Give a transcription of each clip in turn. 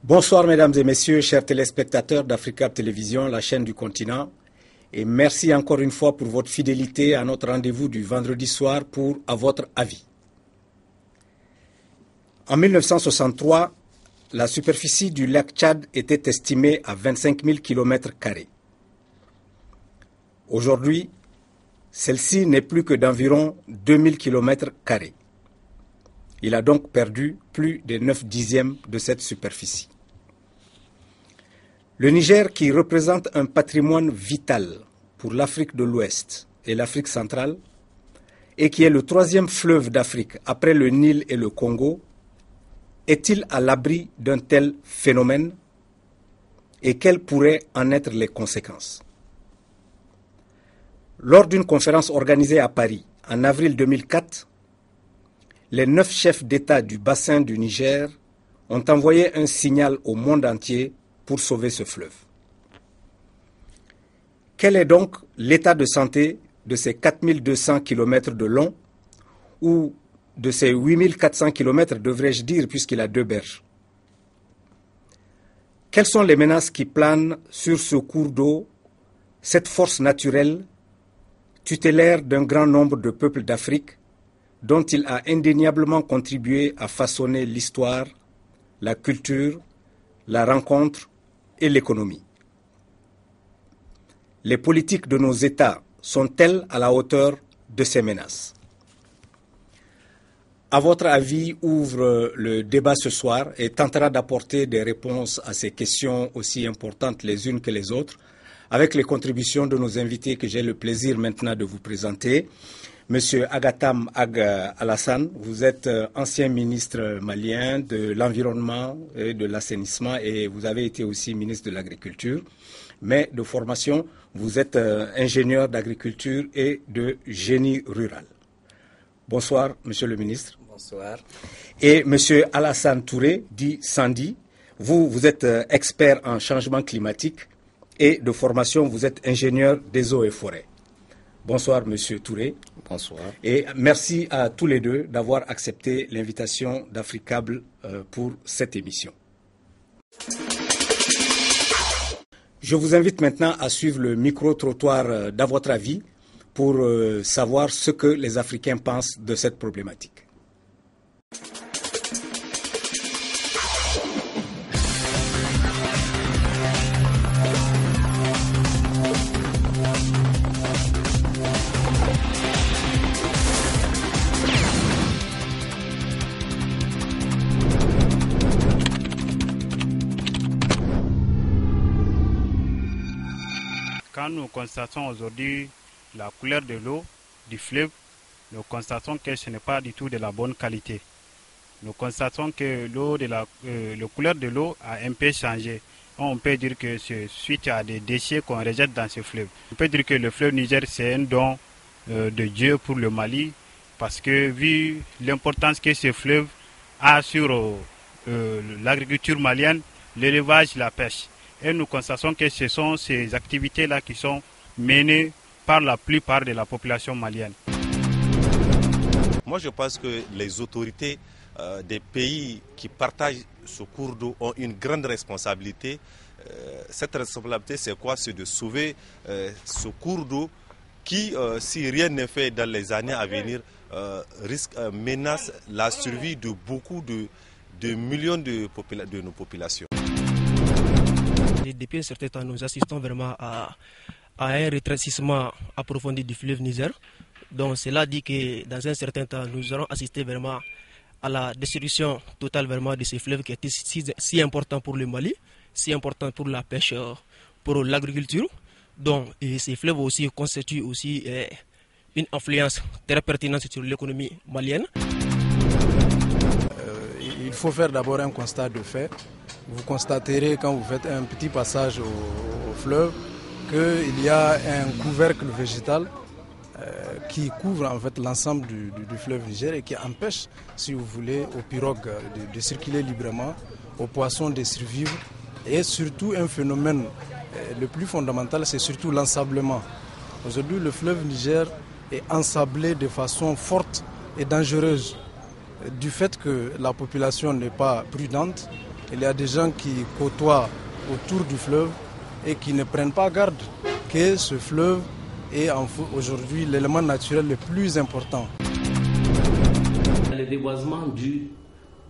Bonsoir mesdames et messieurs, chers téléspectateurs d'Africa Télévision, la chaîne du continent. Et merci encore une fois pour votre fidélité à notre rendez-vous du vendredi soir pour À votre avis. En 1963, la superficie du lac Tchad était estimée à 25 000 km². Aujourd'hui, celle-ci n'est plus que d'environ 2 000 km². Il a donc perdu plus des 9/10 de cette superficie. Le Niger, qui représente un patrimoine vital pour l'Afrique de l'Ouest et l'Afrique centrale, et qui est le troisième fleuve d'Afrique après le Nil et le Congo, est-il à l'abri d'un tel phénomène et quelles pourraient en être les conséquences? Lors d'une conférence organisée à Paris en avril 2004, les 9 chefs d'État du bassin du Niger ont envoyé un signal au monde entier pour sauver ce fleuve. Quel est donc l'état de santé de ces 4200 km de long ou de ces 8400 km, devrais-je dire, puisqu'il a 2 berges? Quelles sont les menaces qui planent sur ce cours d'eau, cette force naturelle, tutélaire d'un grand nombre de peuples d'Afrique, dont il a indéniablement contribué à façonner l'histoire, la culture, la rencontre et l'économie? Les politiques de nos États sont-elles à la hauteur de ces menaces? À votre avis, ouvre le débat ce soir et tentera d'apporter des réponses à ces questions aussi importantes les unes que les autres, avec les contributions de nos invités que j'ai le plaisir maintenant de vous présenter. Monsieur Agatam Ag Alassane, vous êtes ancien ministre malien de l'Environnement et de l'Assainissement et vous avez été aussi ministre de l'Agriculture. Mais de formation, vous êtes ingénieur d'agriculture et de génie rural. Bonsoir, monsieur le ministre. Bonsoir. Et monsieur Alassane Touré, dit Sandy, vous êtes expert en changement climatique et de formation, vous êtes ingénieur des eaux et forêts. Bonsoir, monsieur Touré. Bonsoir. Et merci à tous les deux d'avoir accepté l'invitation d'Africable pour cette émission. Je vous invite maintenant à suivre le micro-trottoir d'À votre avis pour savoir ce que les Africains pensent de cette problématique. Quand nous constatons aujourd'hui la couleur de l'eau du fleuve, nous constatons que ce n'est pas du tout de la bonne qualité. Nous constatons que la couleur de l'eau a un peu changé. On peut dire que c'est suite à des déchets qu'on rejette dans ce fleuve. On peut dire que le fleuve Niger, c'est un don de Dieu pour le Mali, parce que vu l'importance que ce fleuve a sur l'agriculture malienne, l'élevage, la pêche. Et nous constatons que ce sont ces activités-là qui sont menées par la plupart de la population malienne. Moi, je pense que les autorités des pays qui partagent ce cours d'eau ont une grande responsabilité. Cette responsabilité, c'est quoi? C'est de sauver ce cours d'eau qui, si rien n'est fait dans les années à venir, menace la survie de beaucoup de millions de nos populations. Depuis un certain temps, nous assistons vraiment à un rétrécissement approfondi du fleuve Niger. Donc cela dit que dans un certain temps, nous aurons assisté vraiment à la destruction totale vraiment de ce fleuve qui était si important pour le Mali, si important pour la pêche, pour l'agriculture. Donc ces fleuves aussi constituent aussi une influence très pertinente sur l'économie malienne. Il faut faire d'abord un constat de fait. Vous constaterez quand vous faites un petit passage au fleuve qu'il y a un couvercle végétal qui couvre en fait l'ensemble du fleuve Niger et qui empêche, si vous voulez, aux pirogues de circuler librement, aux poissons de survivre. Et surtout un phénomène le plus fondamental, c'est surtout l'ensablement. Aujourd'hui, le fleuve Niger est ensablé de façon forte et dangereuse du fait que la population n'est pas prudente, il y a des gens qui côtoient autour du fleuve et qui ne prennent pas garde que ce fleuve est aujourd'hui l'élément naturel le plus important. Le déboisement dû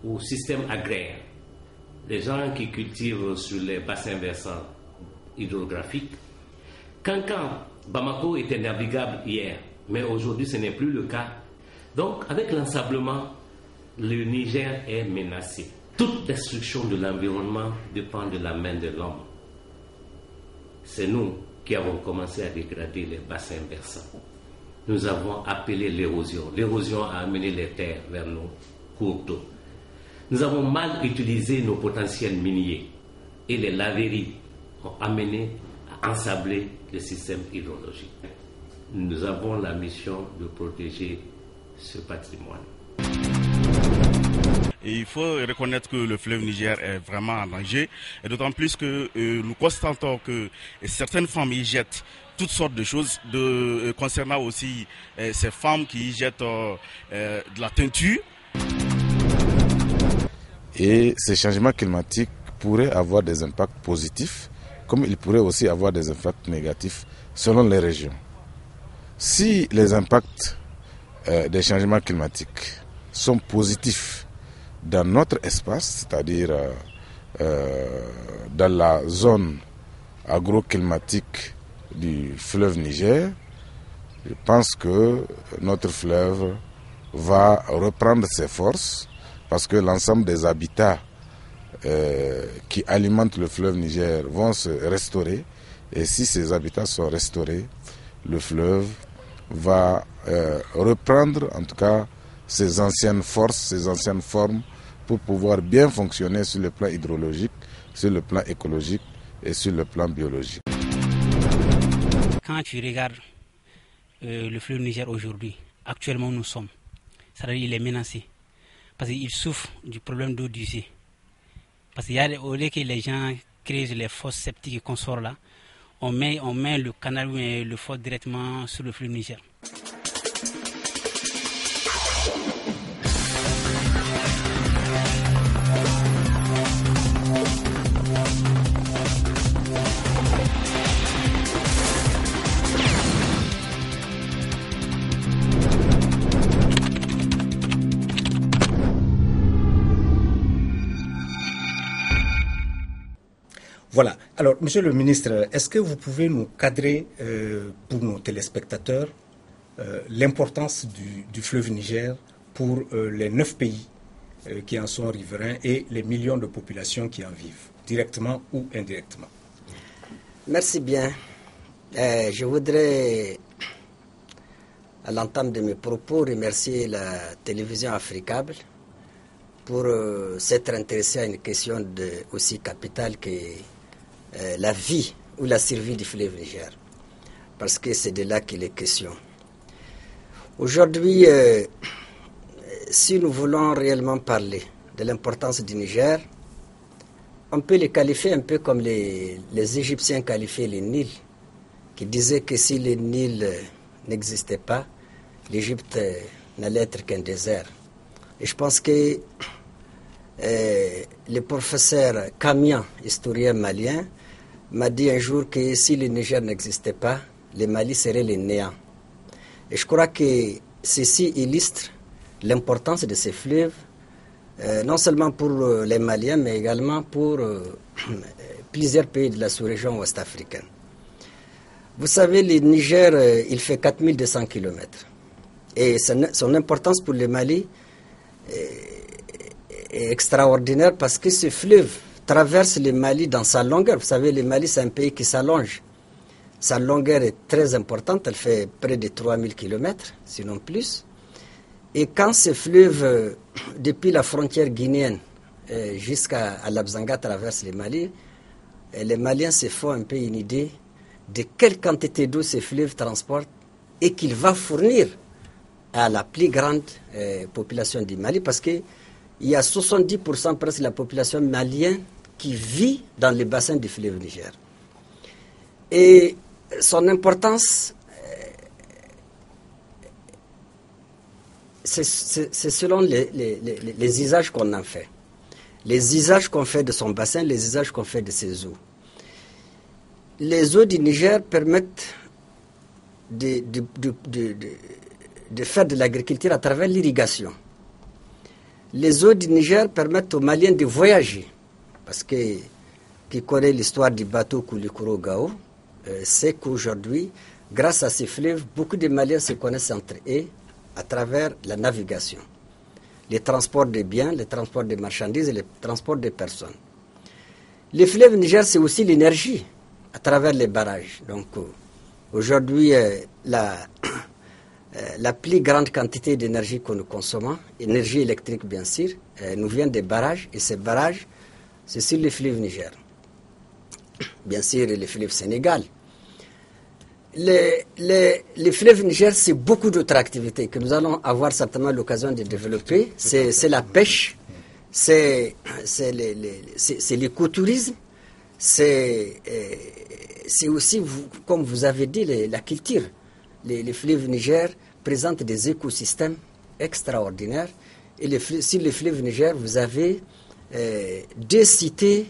au système agraire. Les gens qui cultivent sur les bassins versants hydrographiques, quand Bamako était navigable hier, mais aujourd'hui ce n'est plus le cas. Donc avec l'ensablement, le Niger est menacé. Toute destruction de l'environnement dépend de la main de l'homme. C'est nous qui avons commencé à dégrader les bassins versants. Nous avons appelé l'érosion. L'érosion a amené les terres vers nos cours d'eau. Nous avons mal utilisé nos potentiels miniers et les laveries ont amené à ensabler le système hydrologique. Nous avons la mission de protéger ce patrimoine. Et il faut reconnaître que le fleuve Niger est vraiment en danger, et d'autant plus que nous constatons que certaines femmes y jettent toutes sortes de choses, concernant aussi ces femmes qui y jettent de la teinture. Et ces changements climatiques pourraient avoir des impacts positifs, comme ils pourraient aussi avoir des impacts négatifs selon les régions. Si les impacts des changements climatiques sont positifs dans notre espace, c'est-à-dire dans la zone agroclimatique du fleuve Niger, je pense que notre fleuve va reprendre ses forces parce que l'ensemble des habitats qui alimentent le fleuve Niger vont se restaurer, et si ces habitats sont restaurés, le fleuve va reprendre en tout cas ses anciennes forces, ses anciennes formes pour pouvoir bien fonctionner sur le plan hydrologique, sur le plan écologique et sur le plan biologique. Quand tu regardes le fleuve Niger aujourd'hui, actuellement nous sommes, c'est-à-dire il est menacé parce qu'il souffre du problème d'eau d'usée. Parce qu'il y a au lieu que les gens créent les fosses septiques et consorts là, on met le canal ou le fosse directement sur le fleuve Niger. Voilà. Alors, Monsieur le ministre, est-ce que vous pouvez nous cadrer pour nos téléspectateurs l'importance du fleuve Niger pour les 9 pays qui en sont riverains et les millions de populations qui en vivent, directement ou indirectement? Merci bien. Je voudrais, à l'entame de mes propos, remercier la télévision Africable pour s'être intéressée à une question aussi capitale que la vie ou la survie du fleuve Niger, parce que c'est de là qu'il est question. Aujourd'hui, si nous voulons réellement parler de l'importance du Niger, on peut le qualifier un peu comme les Égyptiens qualifiaient le Nil, qui disaient que si le Nil n'existait pas, l'Égypte n'allait être qu'un désert. Et je pense que le professeur Kamian, historien malien, m'a dit un jour que si le Niger n'existait pas, le Mali serait le néant. Et je crois que ceci illustre l'importance de ces fleuves, non seulement pour les Maliens, mais également pour plusieurs pays de la sous-région ouest-africaine. Vous savez, le Niger, il fait 4200 km. Et son importance pour le Mali est extraordinaire parce que ce fleuve traverse le Mali dans sa longueur. Vous savez, le Mali, c'est un pays qui s'allonge. Sa longueur est très importante, elle fait près de 3000 km, sinon plus. Et quand ce fleuve, depuis la frontière guinéenne jusqu'à l'Abzanga, traverse le Mali, les Maliens se font un peu une idée de quelle quantité d'eau ce fleuve transporte et qu'il va fournir à la plus grande population du Mali, parce qu'il y a 70% presque de la population malienne qui vit dans le bassin du fleuve Niger. Et son importance, c'est selon les usages qu'on en fait. les usages qu'on fait de son bassin, les usages qu'on fait de ses eaux. Les eaux du Niger permettent de faire de l'agriculture à travers l'irrigation. Les eaux du Niger permettent aux Maliens de voyager, parce que qui connaît l'histoire du bateau Koulikoro-Gao sait qu'aujourd'hui, grâce à ces fleuves, beaucoup de Maliens se connaissent entre eux à travers la navigation. Les transports de biens, les transports de marchandises et les transports de personnes. Les fleuves Niger, c'est aussi l'énergie à travers les barrages. Donc aujourd'hui, la plus grande quantité d'énergie que nous consommons, énergie électrique bien sûr, nous vient des barrages, et ces barrages, c'est sur les fleuves Niger. Bien sûr, les fleuves Sénégal. Les fleuves Niger, c'est beaucoup d'autres activités que nous allons avoir certainement l'occasion de développer. C'est la pêche, c'est l'écotourisme, c'est aussi, comme vous avez dit, la culture. Les fleuves Niger présentent des écosystèmes extraordinaires. Et sur les fleuves Niger, vous avez deux cités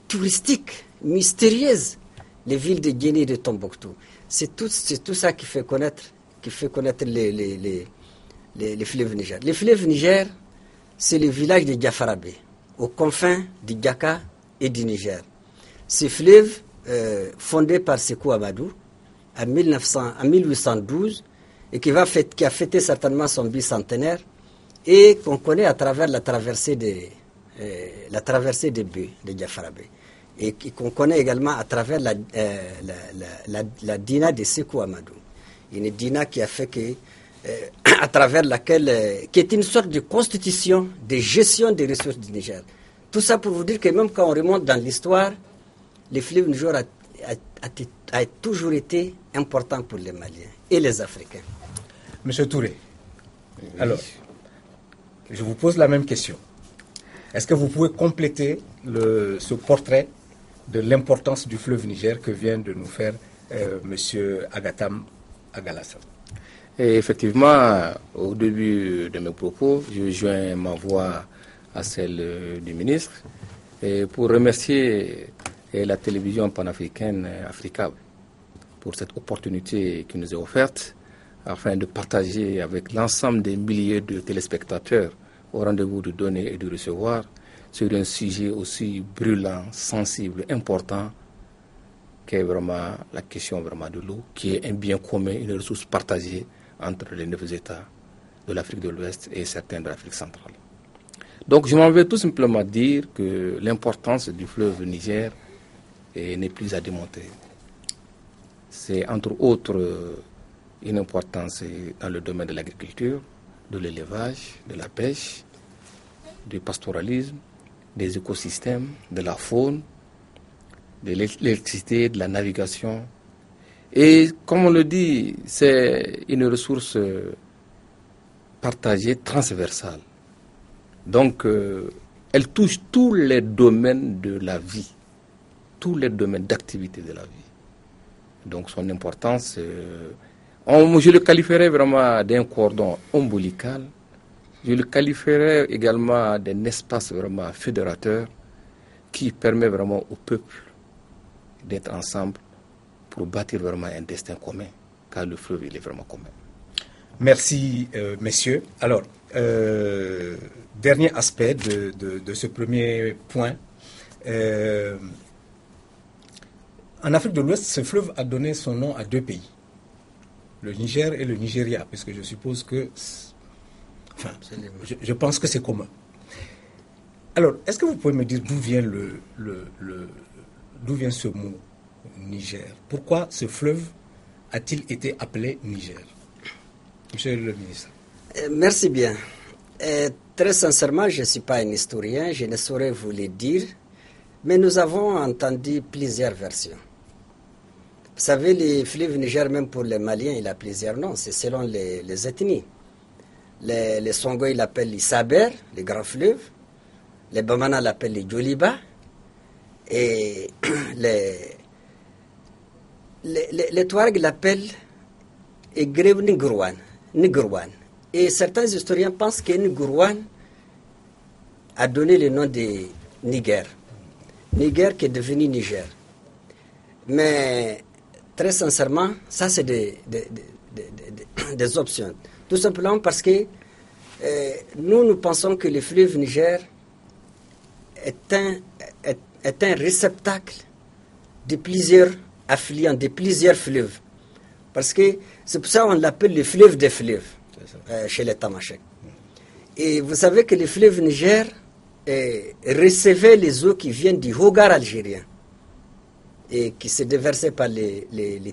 touristiques, mystérieuses, les villes de Guinée et de Tombouctou. C'est tout ça qui fait connaître les fleuves Niger. Les fleuves Niger, c'est le village de Diafarabé, aux confins du Gaka et du Niger. Ces fleuves, fondés par Sékou Amadou en 1812, et qui a fêté certainement son bicentenaire, et qu'on connaît à travers la traversée des bœufs de Diafarabé, et qu'on connaît également à travers la dina de Sékou Amadou, une dina qui a fait que, à travers laquelle, qui est une sorte de constitution de gestion des ressources du Niger. Tout ça pour vous dire que même quand on remonte dans l'histoire, les fleuves Niger a toujours été important pour les Maliens et les Africains. Monsieur Touré, alors, je vous pose la même question. Est-ce que vous pouvez compléter ce portrait de l'importance du fleuve Niger que vient de nous faire Monsieur Agatam Agalassa? Et effectivement, au début de mes propos, je joins ma voix à celle du ministre et pour remercier la télévision panafricaine Africa pour cette opportunité qui nous est offerte afin de partager avec l'ensemble des milliers de téléspectateurs au rendez-vous de donner et de recevoir sur un sujet aussi brûlant, sensible, important qu'est vraiment la question vraiment de l'eau, qui est un bien commun, une ressource partagée entre les 9 États de l'Afrique de l'Ouest et certains de l'Afrique centrale. Donc je m'en vais tout simplement dire que l'importance du fleuve Niger n'est plus à démontrer. C'est entre autres une importance dans le domaine de l'agriculture, de l'élevage, de la pêche, du pastoralisme, des écosystèmes, de la faune, de l'électricité, de la navigation. Et comme on le dit, c'est une ressource partagée, transversale. Donc, elle touche tous les domaines de la vie, tous les domaines d'activité de la vie. Donc, son importance, je le qualifierais vraiment d'un cordon ombilical. Je le qualifierais également d'un espace vraiment fédérateur qui permet vraiment au peuple d'être ensemble pour bâtir vraiment un destin commun, car le fleuve, il est vraiment commun. Merci, messieurs. Alors, dernier aspect de ce premier point. En Afrique de l'Ouest, ce fleuve a donné son nom à 2 pays, le Niger et le Nigeria, puisque je suppose que... Enfin, je pense que c'est commun. Alors, est-ce que vous pouvez me dire d'où vient d'où vient ce mot Niger? Pourquoi ce fleuve a-t-il été appelé Niger? Monsieur le ministre. Merci bien. Très sincèrement, je ne suis pas un historien, je ne saurais vous le dire, mais nous avons entendu plusieurs versions. Vous savez, le fleuve Niger, même pour les Maliens, il a plusieurs noms, c'est selon les ethnies. Les Songo, ils l'appellent les Saber, les grands fleuves. Les Bamana l'appellent les Djoliba. Et les Touareg l'appellent Egreb Nigrouane. Et certains historiens pensent qu'Ngourouane a donné le nom de Niger. Niger qui est devenu Niger. Mais très sincèrement, ça c'est des options. Tout simplement parce que nous pensons que le fleuve Niger est un réceptacle de plusieurs affluents, de plusieurs fleuves. Parce que c'est pour ça qu'on l'appelle le fleuve des fleuves chez les Tamashek. Et vous savez que le fleuve Niger recevait les eaux qui viennent du Hogar algérien et qui se déversaient par les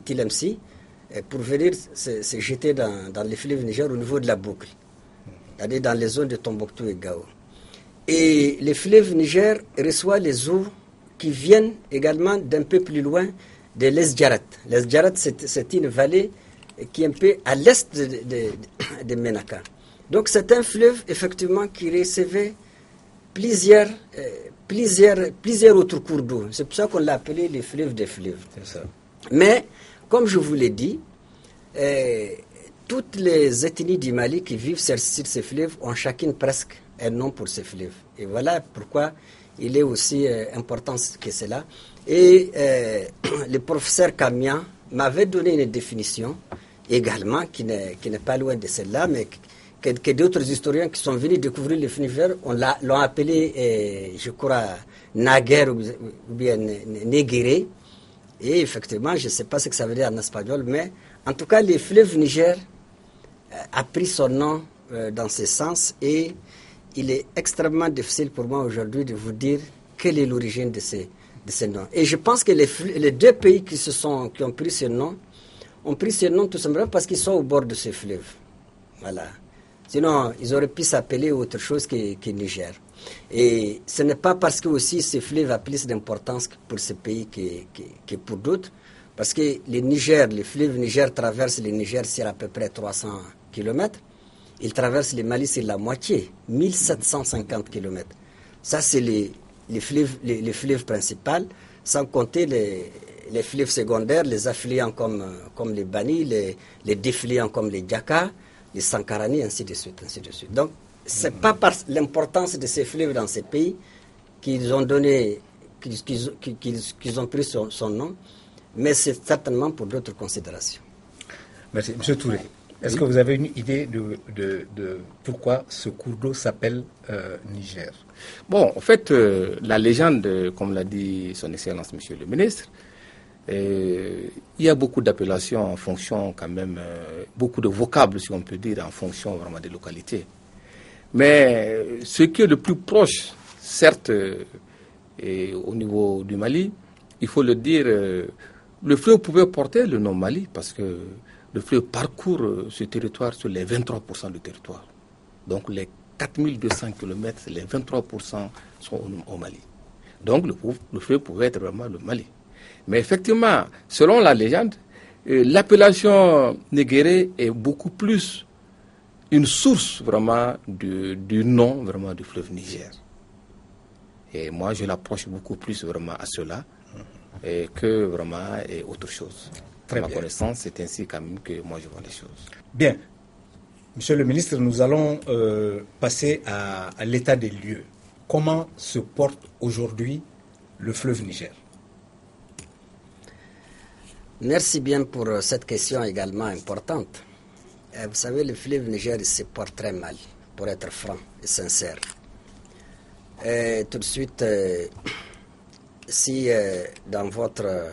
Tilemsi pour venir se jeter dans le fleuve Niger au niveau de la boucle, c'est-à-dire dans les zones de Tombouctou et Gao. Et le fleuve Niger reçoit les eaux qui viennent également d'un peu plus loin de l'Esdjarat. L'Esdjarat, c'est une vallée qui est un peu à l'est de Menaka. Donc c'est un fleuve effectivement qui recevait plusieurs autres cours d'eau. C'est pour ça qu'on l'a appelé le fleuve des fleuves. Mais, comme je vous l'ai dit, toutes les ethnies du Mali qui vivent sur ces fleuves ont chacune presque un nom pour ces fleuves. Et voilà pourquoi il est aussi important que cela. Et le professeur Kamia m'avait donné une définition également, qui n'est pas loin de celle-là, mais que d'autres historiens qui sont venus découvrir le fleuve l'ont appelé, je crois, Naguer ou bien Néguéré. Et effectivement, je ne sais pas ce que ça veut dire en espagnol, mais en tout cas, le fleuve Niger a pris son nom dans ce sens, et il est extrêmement difficile pour moi aujourd'hui de vous dire quelle est l'origine de ces noms. Et je pense que les deux pays qui ont pris ce nom ont pris ce nom tout simplement parce qu'ils sont au bord de ce fleuve. Voilà. Sinon, ils auraient pu s'appeler autre chose que Niger. Et ce n'est pas parce que aussi ce fleuve a plus d'importance pour ce pays que pour d'autres. Parce que le fleuve Niger traverse le Niger sur à peu près 300 km. Il traverse le Mali sur la moitié, 1750 km. Ça, c'est les fleuves principaux, sans compter les fleuves secondaires, les affluents comme les Bani, les défluents comme les Djaka, les Sankarani, ainsi de suite, ainsi de suite. Donc, ce n'est pas par l'importance de ces fleuves dans ces pays qu'ils ont pris son nom, mais c'est certainement pour d'autres considérations. Merci. Monsieur Touré, est-ce que vous avez une idée de pourquoi ce cours d'eau s'appelle Niger? Bon, en fait, la légende, comme l'a dit son Excellence, Monsieur le Ministre, il y a beaucoup d'appellations en fonction quand même, beaucoup de vocables, si on peut dire, en fonction vraiment des localités. Mais ce qui est le plus proche, certes, au niveau du Mali, il faut le dire, le fleuve pouvait porter le nom Mali parce que le fleuve parcourt ce territoire sur les 23% du territoire. Donc les 4200 km, les 23% sont au Mali. Donc le fleuve pouvait être vraiment le Mali. Mais effectivement, selon la légende, l'appellation Néguéré est beaucoup plus une source vraiment du nom vraiment du fleuve Niger. Et moi, je l'approche beaucoup plus vraiment à cela que vraiment autre chose. Très ma bien. connaissance, c'est ainsi quand même que moi je vois les choses. Bien. Monsieur le ministre, nous allons passer à l'état des lieux. Comment se porte aujourd'hui le fleuve Niger? Merci bien pour cette question également importante. Vous savez, le fleuve Niger il se porte très mal, pour être franc et sincère. Tout de suite, si dans votre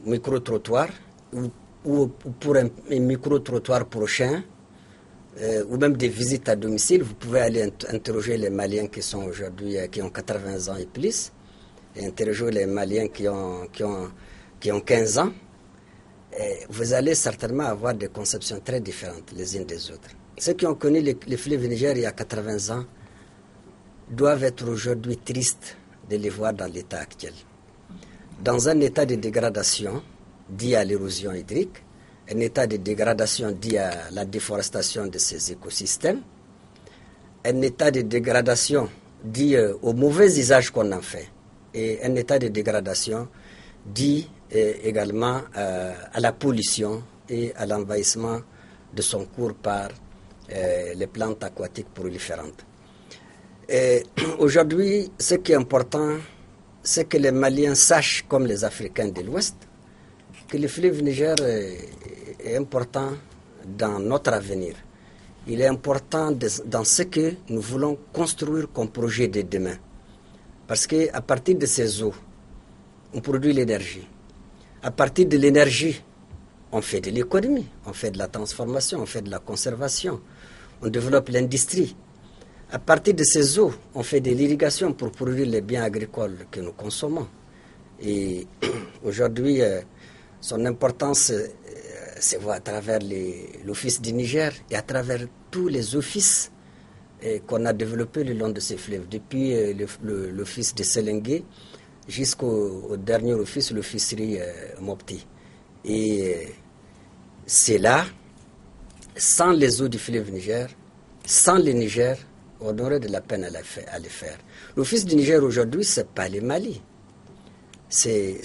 micro-trottoir ou pour un micro-trottoir prochain, ou même des visites à domicile, vous pouvez aller interroger les Maliens qui sont aujourd'hui, qui ont 80 ans et plus, et interroger les Maliens qui ont 15 ans. Vous allez certainement avoir des conceptions très différentes les unes des autres. Ceux qui ont connu les fleuves Niger il y a 80 ans doivent être aujourd'hui tristes de les voir dans l'état actuel. Dans un état de dégradation dû à l'érosion hydrique, un état de dégradation dû à la déforestation de ces écosystèmes, un état de dégradation dû au mauvais usage qu'on en fait, et un état de dégradation dû également à la pollution et à l'envahissement de son cours par les plantes aquatiques proliférantes. Aujourd'hui, ce qui est important, c'est que les Maliens sachent, comme les Africains de l'Ouest, que le fleuve Niger est important dans notre avenir. Il est important dans ce que nous voulons construire comme projet de demain. Parce qu'à partir de ces eaux, on produit l'énergie. À partir de l'énergie, on fait de l'économie, on fait de la transformation, on fait de la conservation, on développe l'industrie. À partir de ces eaux, on fait de l'irrigation pour produire les biens agricoles que nous consommons. Et aujourd'hui, son importance se voit à travers l'Office du Niger et à travers tous les offices qu'on a développés le long de ces fleuves, depuis l'office de Selengue jusqu'au dernier office, l'officerie Mopti. Et c'est là, sans les eaux du fleuve Niger, sans le Niger, on aurait de la peine à les faire. L'office du Niger aujourd'hui, ce n'est pas le Mali. C'est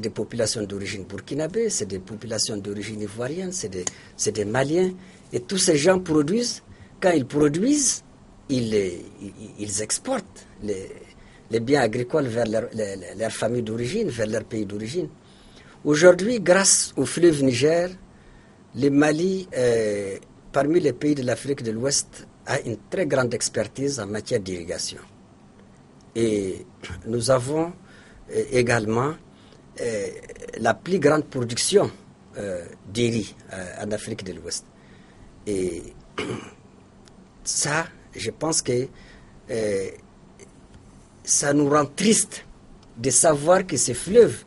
des populations d'origine burkinabé, c'est des populations d'origine ivoirienne, c'est des Maliens. Et tous ces gens produisent. Quand ils produisent, ils exportent les biens agricoles vers leur famille d'origine, vers leur pays d'origine. Aujourd'hui, grâce au fleuve Niger, le Mali, parmi les pays de l'Afrique de l'Ouest, a une très grande expertise en matière d'irrigation. Et nous avons également la plus grande production de riz en Afrique de l'Ouest. Et ça, je pense que ça nous rend triste de savoir que ce fleuve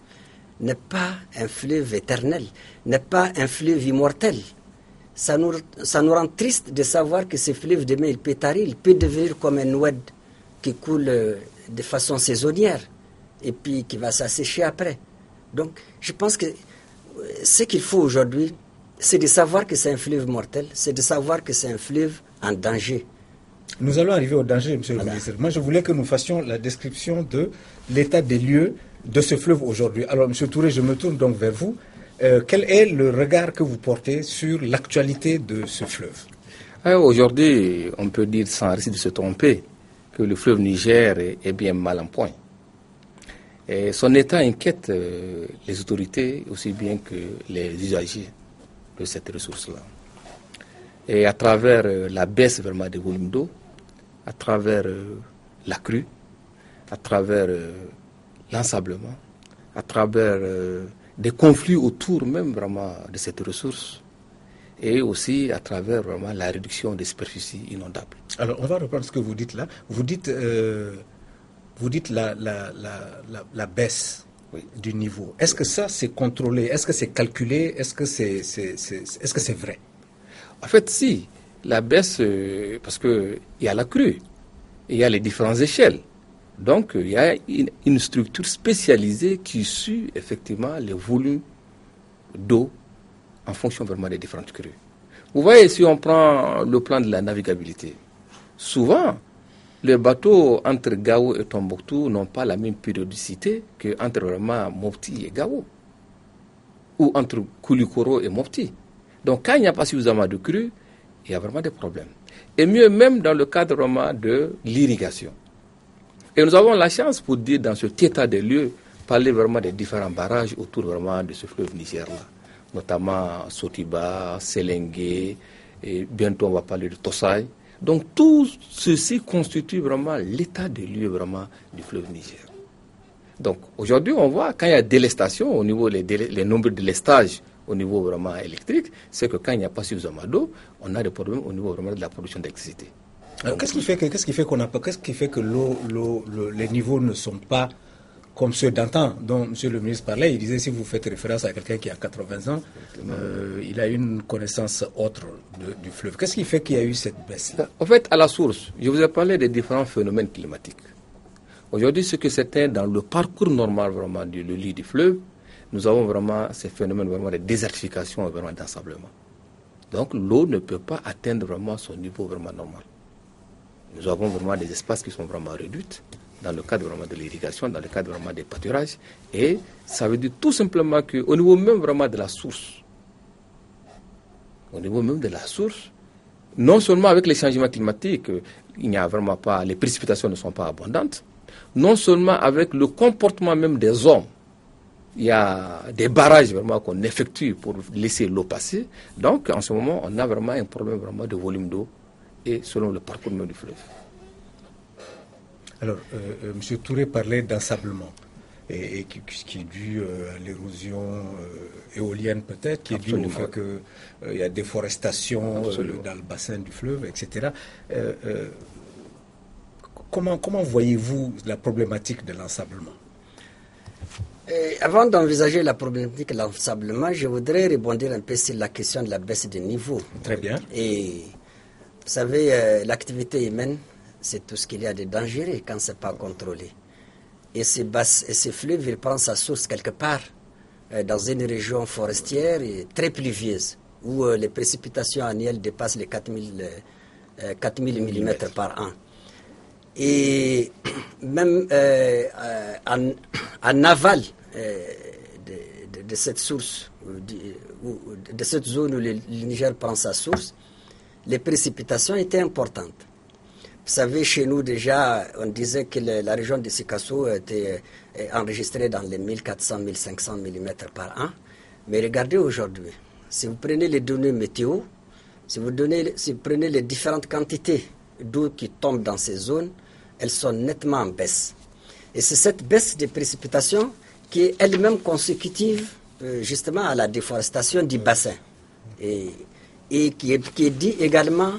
n'est pas un fleuve éternel, n'est pas un fleuve immortel. Ça nous rend triste de savoir que ce fleuve, demain, il peut tarir, il peut devenir comme un oued qui coule de façon saisonnière et puis qui va s'assécher après. Donc, je pense que ce qu'il faut aujourd'hui, c'est de savoir que c'est un fleuve mortel, c'est de savoir que c'est un fleuve en danger. Nous allons arriver au danger, monsieur le ministre. Moi, je voulais que nous fassions la description de l'état des lieux de ce fleuve aujourd'hui. Alors, monsieur Touré, je me tourne donc vers vous. Quel est le regard que vous portez sur l'actualité de ce fleuve? Aujourd'hui, on peut dire sans risque de se tromper que le fleuve Niger est bien mal en point. Et son état inquiète les autorités aussi bien que les usagers de cette ressource-là. Et à travers la baisse vraiment des volumes d'eau, à travers la crue, à travers l'ensablement, à travers des conflits autour même vraiment de cette ressource, et aussi à travers vraiment la réduction des superficies inondables. Alors on va reprendre ce que vous dites là. Vous dites la baisse du niveau. Est-ce que ça c'est contrôlé? Est-ce que c'est calculé? Est-ce que c'est vrai? En fait, si. La baisse, parce qu'il y a la crue, il y a les différentes échelles. Donc, il y a une structure spécialisée qui suit effectivement les volumes d'eau en fonction vraiment des différentes crues. Vous voyez, si on prend le plan de la navigabilité, souvent, les bateaux entre Gao et Tombouctou n'ont pas la même périodicité qu'entre vraiment Mopti et Gao, ou entre Koulikoro et Mopti. Donc, quand il n'y a pas suffisamment de crues, il y a vraiment des problèmes. Et mieux même dans le cadre vraiment de l'irrigation. Et nous avons la chance pour dire dans cet état des lieux, parler vraiment des différents barrages autour vraiment de ce fleuve Niger-là. Notamment Sotiba, Selengue, et bientôt on va parler de Tossai. Donc tout ceci constitue vraiment l'état des lieux vraiment du fleuve Niger. Donc aujourd'hui on voit quand il y a délestation au niveau les nombres de délestages au niveau vraiment électrique, c'est que quand il n'y a pas suffisamment d'eau, on a des problèmes au niveau vraiment de la production d'électricité. Qu'est-ce qui fait que les niveaux ne sont pas comme ceux d'antan dont M. le ministre parlait? Il disait, si vous faites référence à quelqu'un qui a 80 ans, il a une connaissance autre du fleuve. Qu'est-ce qui fait qu'il y a eu cette baisse-là? En fait, à la source, je vous ai parlé des différents phénomènes climatiques. Aujourd'hui, ce que c'était dans le parcours normal vraiment du lit du fleuve, nous avons vraiment ces phénomènes vraiment de désertification et vraiment d'ensablement. Donc l'eau ne peut pas atteindre vraiment son niveau vraiment normal. Nous avons vraiment des espaces qui sont vraiment réduits dans le cadre vraiment de l'irrigation, dans le cadre vraiment des pâturages. Et ça veut dire tout simplement qu'au niveau même vraiment de la source, au niveau même de la source. Non seulement avec les changements climatiques, il n'y a vraiment pas, les précipitations ne sont pas abondantes, non seulement avec le comportement même des hommes, il y a des barrages vraiment qu'on effectue pour laisser l'eau passer. Donc en ce moment, on a vraiment un problème vraiment de volume d'eau et selon le parcours même du fleuve. Alors, M. Touré parlait d'ensablement, et qui est dû à l'érosion éolienne peut-être, qui est dû au fait qu'il y a déforestation dans le bassin du fleuve, etc. Comment voyez-vous la problématique de l'ensablement? Avant d'envisager la problématique de l'ensablement, je voudrais rebondir un peu sur la question de la baisse des niveaux. Très bien. Et vous savez, l'activité humaine, c'est tout ce qu'il y a de dangereux quand ce n'est pas contrôlé. Et ces fleuves, ils prennent sa source quelque part, dans une région forestière et très pluvieuse, où les précipitations annuelles dépassent les 4000 mm par an. Et même en aval de cette source, de cette zone où le Niger prend sa source, les précipitations étaient importantes. Vous savez, chez nous déjà, on disait que la région de Sikasso était enregistrée dans les 1400-1500 mm par an. Mais regardez aujourd'hui, si vous prenez les données météo, si vous prenez les différentes quantités d'eau qui tombent dans ces zones, elles sont nettement en baisse. Et c'est cette baisse des précipitations qui est elle-même consécutive justement à la déforestation du bassin. Et qui est due également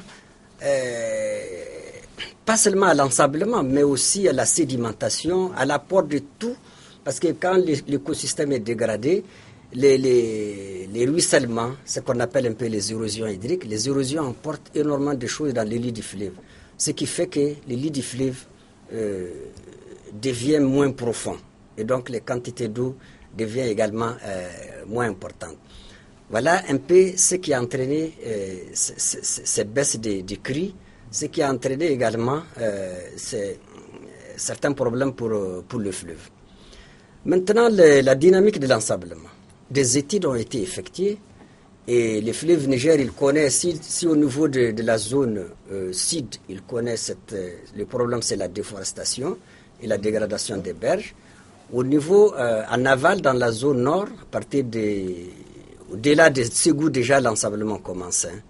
pas seulement à l'ensablement, mais aussi à la sédimentation, à l'apport de tout. Parce que quand l'écosystème est dégradé, les ruissellements, ce qu'on appelle un peu les érosions hydriques, les érosions apportent énormément de choses dans les lits du fleuve. Ce qui fait que les lits du fleuve deviennent moins profonds. Et donc les quantités d'eau deviennent également moins importantes. Voilà un peu ce qui a entraîné cette baisse des crues, ce qui a entraîné également certains problèmes pour le fleuve. Maintenant, la dynamique de l'ensablement. Des études ont été effectuées et le fleuve Niger, il connaît, si au niveau de la zone sud, il connaît le problème, c'est la déforestation et la dégradation des berges. Au niveau en aval, dans la zone nord, à partir au-delà de Ségou, déjà l'ensablement commence. Hein.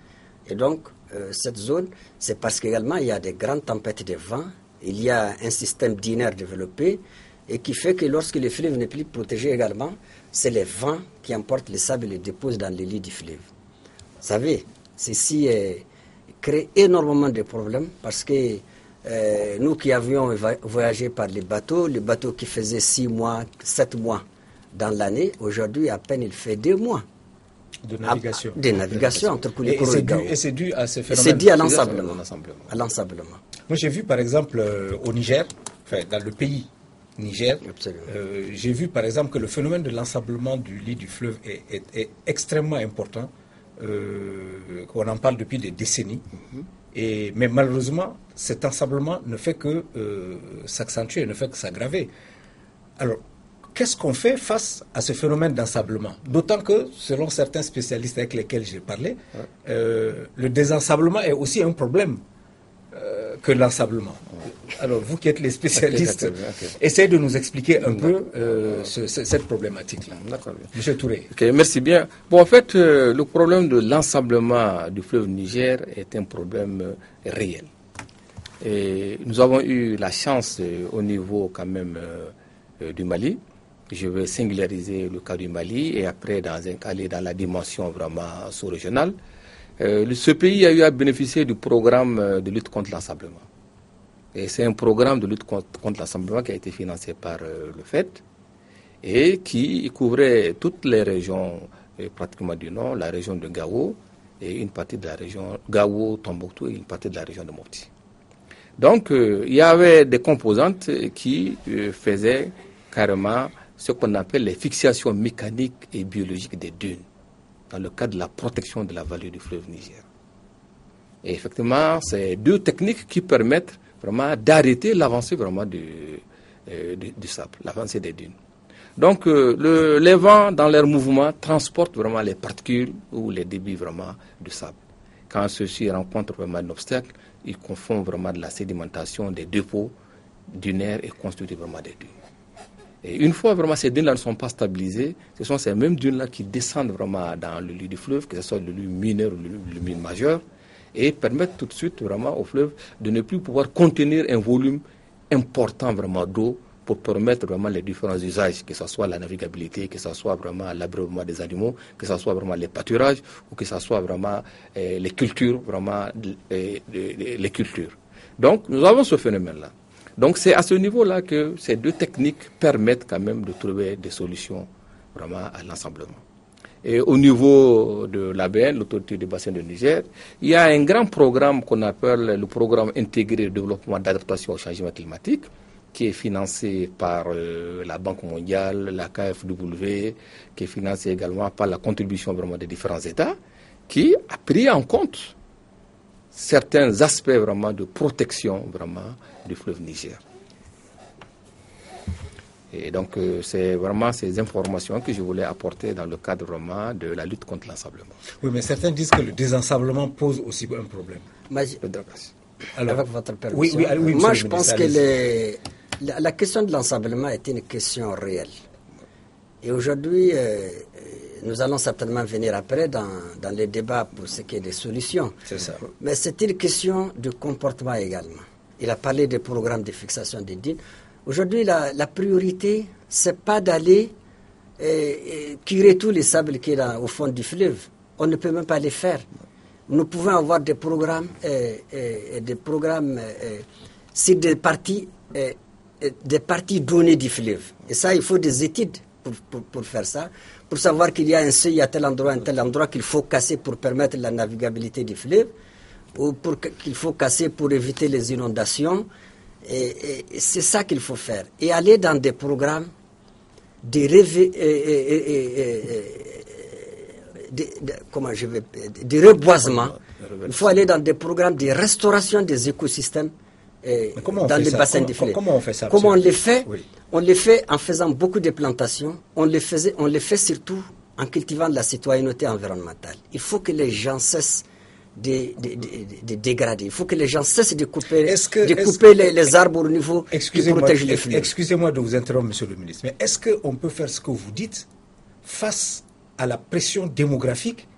Et donc, cette zone, c'est parce qu'également il y a des grandes tempêtes de vent, il y a un système dunaire développé et qui fait que lorsque le fleuve n'est plus protégé également, c'est les vents qui emportent les sables et les déposent dans les lits du fleuve. Vous savez, ceci crée énormément de problèmes parce que nous qui avions voyagé par les bateaux qui faisaient 6 mois, 7 mois dans l'année, aujourd'hui à peine il fait 2 mois. De navigation. De navigation entre Koulikoro et c'est dû à ce phénomène. C'est dû à l'ensablement. Moi j'ai vu par exemple au Niger, enfin dans le pays Niger, j'ai vu par exemple que le phénomène de l'ensablement du lit du fleuve est extrêmement important, qu'on en parle depuis des décennies. Mais malheureusement, cet ensablement ne fait que s'accentuer, ne fait que s'aggraver. Alors, qu'est-ce qu'on fait face à ce phénomène d'ensablement? D'autant que, selon certains spécialistes avec lesquels j'ai parlé, le désensablement est aussi un problème que l'ensablement. Alors, vous qui êtes les spécialistes, essayez de nous expliquer un peu cette problématique-là. D'accord. Monsieur Touré. Okay, merci bien. Bon, en fait, le problème de l'ensablement du fleuve Niger est un problème réel. Et nous avons eu la chance au niveau quand même du Mali. Je vais singulariser le cas du Mali et après aller dans la dimension vraiment sous-régionale. Ce pays a eu à bénéficier du programme de lutte contre l'ensablement. Et c'est un programme de lutte contre l'ensablement qui a été financé par le FED et qui couvrait toutes les régions pratiquement du nord, la région de Gao et une partie de la région Gao, Tombouctou et une partie de la région de Mopti. Donc il y avait des composantes qui faisaient carrément ce qu'on appelle les fixations mécaniques et biologiques des dunes dans le cadre de la protection de la vallée du fleuve Niger. Et effectivement, c'est 2 techniques qui permettent vraiment d'arrêter l'avancée vraiment du sable, l'avancée des dunes. Donc les vents dans leur mouvement transportent vraiment les particules ou les débits vraiment de sable. Quand ceux-ci rencontrent vraiment un obstacle, ils confondent vraiment de la sédimentation des dépôts dunaires et constituent vraiment des dunes. Et une fois vraiment ces dunes-là ne sont pas stabilisées, ce sont ces mêmes dunes-là qui descendent vraiment dans le lit du fleuve, que ce soit le lit mineur ou le lit majeur, et permettent tout de suite vraiment au fleuve de ne plus pouvoir contenir un volume important vraiment d'eau pour permettre vraiment les différents usages, que ce soit la navigabilité, que ce soit vraiment l'abreuvement des animaux, que ce soit vraiment les pâturages ou que ce soit vraiment les cultures, vraiment les cultures. Donc nous avons ce phénomène-là. Donc c'est à ce niveau-là que ces deux techniques permettent quand même de trouver des solutions vraiment à l'ensemblement. Et au niveau de l'ABN, l'autorité du bassin de Niger, il y a un grand programme qu'on appelle le programme intégré de développement d'adaptation au changement climatique, qui est financé par la Banque mondiale, la KfW, qui est financé également par la contribution vraiment des différents États, qui a pris en compte certains aspects vraiment de protection vraiment du fleuve Niger. Et donc, c'est vraiment ces informations que je voulais apporter dans le cadre vraiment de la lutte contre l'ensablement. Oui, mais certains disent que le désensablement pose aussi un problème. Alors, avec votre permission. Oui, moi, je pense que la question de l'ensablement est une question réelle. Et aujourd'hui, nous allons certainement venir après dans les débats pour ce qui est des solutions. C'est ça. Mais c'est une question de comportement également. Il a parlé des programmes de fixation des dînes. Aujourd'hui, la priorité, c'est pas d'aller curer tous les sables qui sont au fond du fleuve. On ne peut même pas les faire. Nous pouvons avoir des programmes sur des parties données du fleuve. Et ça, il faut des études pour faire ça, pour savoir qu'il y a un seuil à tel endroit qu'il faut casser pour permettre la navigabilité du fleuve, ou qu'il faut casser pour éviter les inondations. Et c'est ça qu'il faut faire. Et aller dans des programmes de reboisement. Il faut aller dans des programmes de restauration des écosystèmes dans les bassins du fleuve. Comment on fait ça? Comment on les fait? Oui. On les fait en faisant beaucoup de plantations. On les fait surtout en cultivant de la citoyenneté environnementale. Il faut que les gens cessent de dégrader. Il faut que les gens cessent de couper les arbres au niveau qui protège les fleuves. Excusez-moi de vous interrompre, monsieur le ministre, mais est-ce qu'on peut faire ce que vous dites face à la pression démographique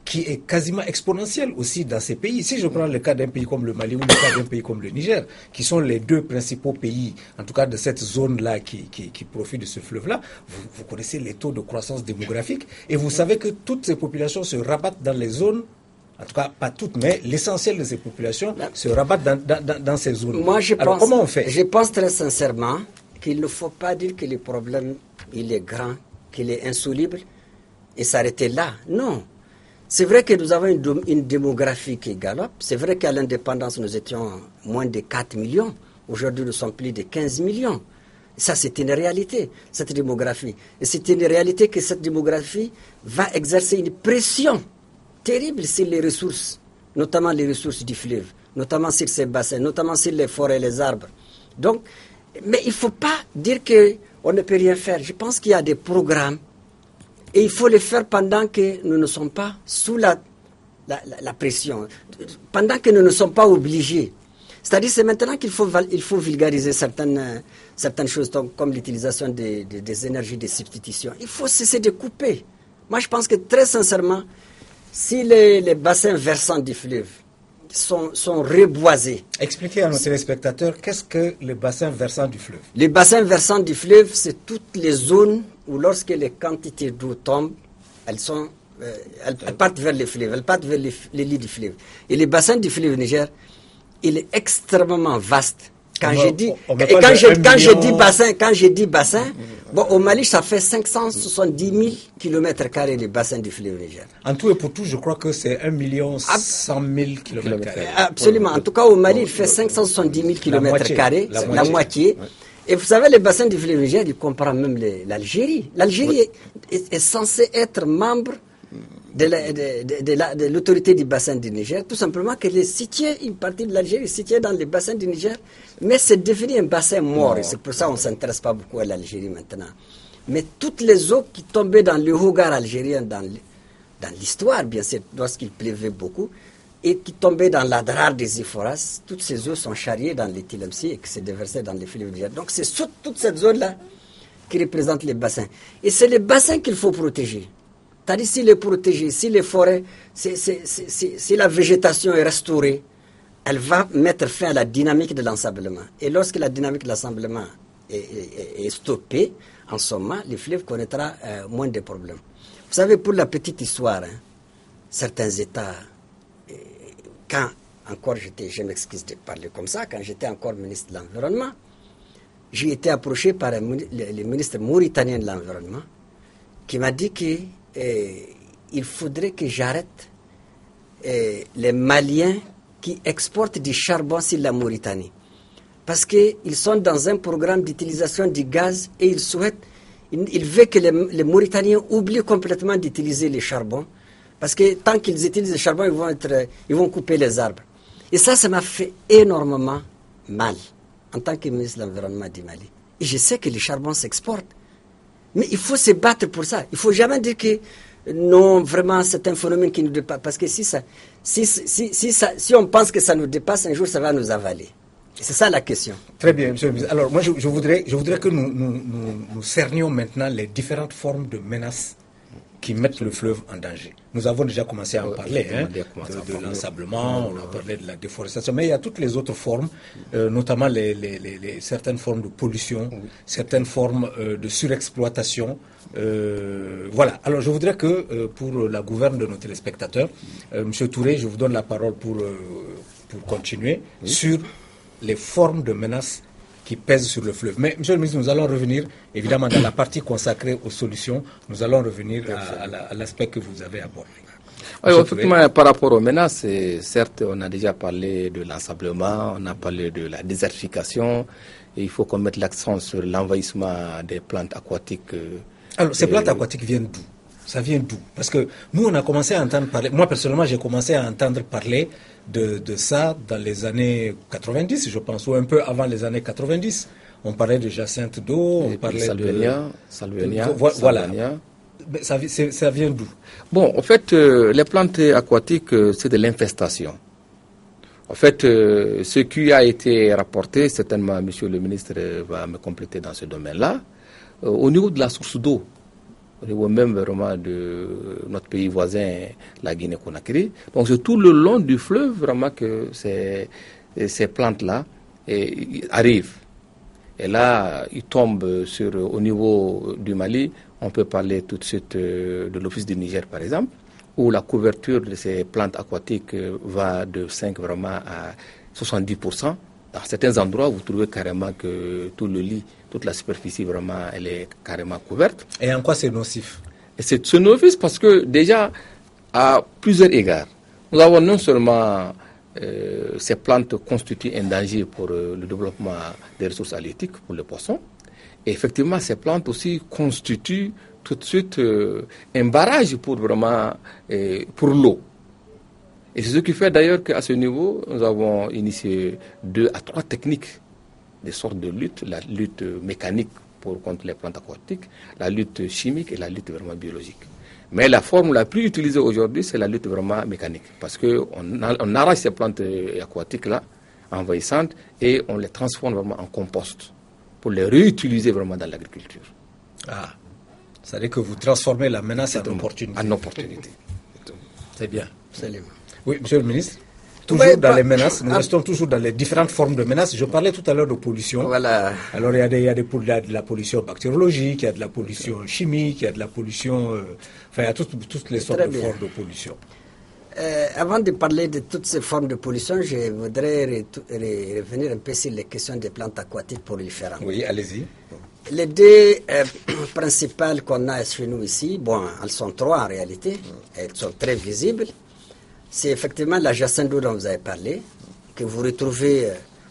qui est quasiment exponentielle aussi dans ces pays? Si je prends le cas d'un pays comme le Mali ou le cas d'un pays comme le Niger, qui sont les deux principaux pays, en tout cas de cette zone-là qui profitent de ce fleuve-là, vous connaissez les taux de croissance démographique et vous savez que toutes ces populations se rabattent dans les zones. En tout cas, pas toutes, mais l'essentiel de ces populations se rabattent dans ces zones. Moi, comment on fait? Je pense très sincèrement qu'il ne faut pas dire que le problème, il est grand, qu'il est insoluble, et s'arrêter là. Non. C'est vrai que nous avons une démographie qui galope. C'est vrai qu'à l'indépendance, nous étions moins de 4 millions. Aujourd'hui, nous sommes plus de 15 millions. Ça, c'est une réalité, cette démographie. Et c'est une réalité que cette démographie va exercer une pression terrible sur les ressources, notamment les ressources du fleuve, notamment sur ces bassins, notamment sur les forêts et les arbres. Donc, mais il ne faut pas dire qu'on ne peut rien faire. Je pense qu'il y a des programmes et il faut les faire pendant que nous ne sommes pas sous la pression, pendant que nous ne sommes pas obligés. C'est-à-dire c'est maintenant qu'il faut vulgariser certaines choses comme l'utilisation des énergies de substitution. Il faut cesser de couper. Moi, je pense que très sincèrement, si les bassins versants du fleuve sont reboisés. Expliquez à nos téléspectateurs qu'est-ce que les bassins versants du fleuve. Les bassins versants du fleuve, c'est toutes les zones où lorsque les quantités d'eau tombent, elles partent vers les fleuves, elles partent vers les lits du fleuve. Et les bassins du fleuve Niger, il est extrêmement vaste. Quand j'ai dit bassin, bon, au Mali, ça fait 570 000 km² de bassin du fleuve Niger. En tout et pour tout, je crois que c'est 1 100 000 km². Absolument. En tout cas, au Mali, il fait 570 000 km², la moitié. Ouais. Et vous savez, le bassin du fleuve Niger, il comprend même l'Algérie. L'Algérie est censée être membre de l'autorité du bassin du Niger, tout simplement qu'elle est située, une partie de l'Algérie est située dans le bassin du Niger, mais c'est devenu un bassin mort, et c'est pour ça qu'on ne s'intéresse pas beaucoup à l'Algérie maintenant. Mais toutes les eaux qui tombaient dans le Hogar algérien, dans l'histoire, bien sûr, lorsqu'il pleuvait beaucoup, et qui tombaient dans l'Adrar des Iphoras, toutes ces eaux sont charriées dans les Tilemsi et qui se déversaient dans les fleuves Niger. Donc c'est toute cette zone-là qui représente les bassins. Et c'est les bassins qu'il faut protéger. C'est-à-dire si les protéger, si les forêts, si la végétation est restaurée, elle va mettre fin à la dynamique de l'ensablement. Et lorsque la dynamique de l'ensablement est stoppée, en ce moment, le fleuve connaîtra moins de problèmes. Vous savez, pour la petite histoire, certains États, quand encore je m'excuse de parler comme ça, quand j'étais encore ministre de l'Environnement, j'ai été approché par le ministre mauritanien de l'Environnement qui m'a dit qu'il faudrait que j'arrête les Maliens qui exportent du charbon sur la Mauritanie. Parce qu'ils sont dans un programme d'utilisation du gaz et ils veulent que les Mauritaniens oublient complètement d'utiliser le charbon. Parce que tant qu'ils utilisent le charbon, ils vont couper les arbres. Et ça m'a fait énormément mal en tant que ministre de l'Environnement du Mali. Et je sais que le charbon s'exporte. Mais il faut se battre pour ça. Il ne faut jamais dire que non, vraiment, c'est un phénomène qui nous dépasse. Parce que si on pense que ça nous dépasse, un jour, ça va nous avaler. C'est ça la question. Très bien, monsieur le ministre. Alors, moi, je voudrais que nous cernions maintenant les différentes formes de menaces qui mettent le fleuve en danger. Nous avons déjà commencé à en parler, de l'ensablement, on a parlé de la déforestation, mais il y a toutes les autres formes, notamment certaines formes de pollution, certaines formes de surexploitation. Voilà. Alors je voudrais que pour la gouverne de nos téléspectateurs, Monsieur Touré, je vous donne la parole pour continuer sur les formes de menaces qui pèsent sur le fleuve. Mais, monsieur le ministre, nous allons revenir, évidemment, dans la partie consacrée aux solutions, nous allons revenir à l'aspect que vous avez abordé. Oui, effectivement, par rapport aux menaces, certes, on a déjà parlé de l'ensablement, on a parlé de la désertification, et il faut qu'on mette l'accent sur l'envahissement des plantes aquatiques. Alors, ces plantes aquatiques viennent d'où? Ça vient d'où? Parce que nous, on a commencé à entendre parler, moi personnellement, j'ai commencé à entendre parler de ça dans les années 90, je pense, ou un peu avant les années 90. On parlait de jacinthe d'eau, on parlait Salvinia. Voilà. Mais ça vient d'où? Bon, en fait, les plantes aquatiques, c'est de l'infestation. En fait, ce qui a été rapporté, certainement, monsieur le ministre va me compléter dans ce domaine-là, au niveau de la source d'eau, au niveau même vraiment de notre pays voisin, la Guinée-Conakry. Donc c'est tout le long du fleuve vraiment que ces plantes-là arrivent. Et là, ils tombent au niveau du Mali. On peut parler tout de suite de l'Office du Niger, par exemple, où la couverture de ces plantes aquatiques va de 5 vraiment à 70%. Dans certains endroits, vous trouvez carrément que tout le lit, toute la superficie, vraiment, elle est carrément couverte. Et en quoi c'est nocif? Et c'est nocif parce que déjà, à plusieurs égards, nous avons non seulement ces plantes constituent un danger pour le développement des ressources halieutiques pour les poissons, et effectivement, ces plantes aussi constituent tout de suite un barrage pour vraiment pour l'eau. Et c'est ce qui fait d'ailleurs qu'à ce niveau, nous avons initié 2 à 3 techniques, des sortes de lutte, la lutte mécanique contre les plantes aquatiques, la lutte chimique et la lutte vraiment biologique. Mais la forme la plus utilisée aujourd'hui, c'est la lutte vraiment mécanique, parce qu'on arrache ces plantes aquatiques-là, envahissantes, et on les transforme vraiment en compost, pour les réutiliser vraiment dans l'agriculture. Ah, c'est-à-dire que vous transformez la menace en opportunité. En opportunité. C'est bien. Salut. Oui, monsieur le ministre. Toujours dans les menaces, nous restons toujours dans les différentes formes de menaces. Je parlais tout à l'heure de pollution. Voilà. Alors il y a de la pollution bactériologique, il y a de la pollution chimique, il y a de la pollution... enfin, il y a toutes les sortes de formes de pollution. Avant de parler de toutes ces formes de pollution, je voudrais revenir un peu sur les questions des plantes aquatiques proliférantes. Oui, allez-y. Les 2 principales qu'on a chez nous ici, bon, elles sont 3 en réalité, elles sont très visibles. C'est effectivement la jacinthe d'eau dont vous avez parlé, que vous retrouvez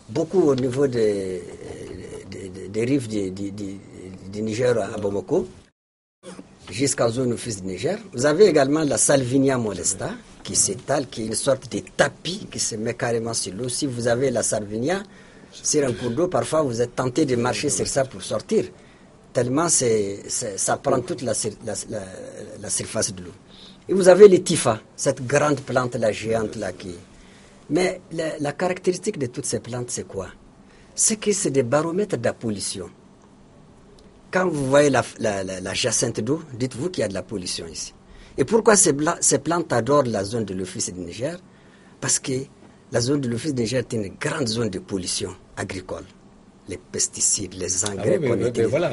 beaucoup au niveau des rives du Niger à Bamako, jusqu'en zone office du Niger. Vous avez également la Salvinia molesta, qui s'étale, qui est une sorte de tapis qui se met carrément sur l'eau. Si vous avez la Salvinia sur un cours d'eau, parfois vous êtes tenté de marcher sur ça pour sortir, tellement ça prend toute la surface de l'eau. Et vous avez les tifas, cette grande plante, la géante là qui... Mais la caractéristique de toutes ces plantes, c'est quoi? C'est que c'est des baromètres de la pollution. Quand vous voyez la jacinthe d'eau, dites-vous qu'il y a de la pollution ici. Et pourquoi ces plantes adorent la zone de l'Office du Niger? Parce que la zone de l'Office du Niger est une grande zone de pollution agricole. Les pesticides, les engrais qu'on utilise. Voilà,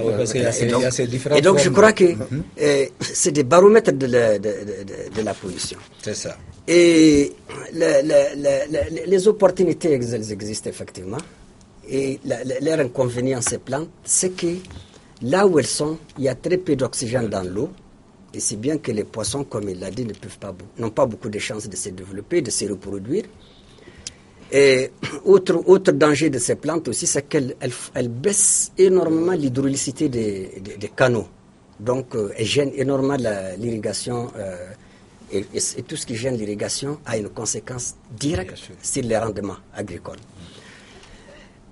et donc je crois que c'est des baromètres de la pollution. C'est ça. Et les opportunités, elles existent effectivement. Et leur inconvénient, ces plantes, c'est que là où elles sont, il y a très peu d'oxygène dans l'eau. Et c'est bien que les poissons, comme il l'a dit, n'ont pas beaucoup de chances de se développer, de se reproduire. Et autre danger de ces plantes aussi, c'est qu'elles baissent énormément l'hydraulicité des canaux. Donc, elles gênent énormément l'irrigation. Et tout ce qui gêne l'irrigation a une conséquence directe sur les rendements agricoles.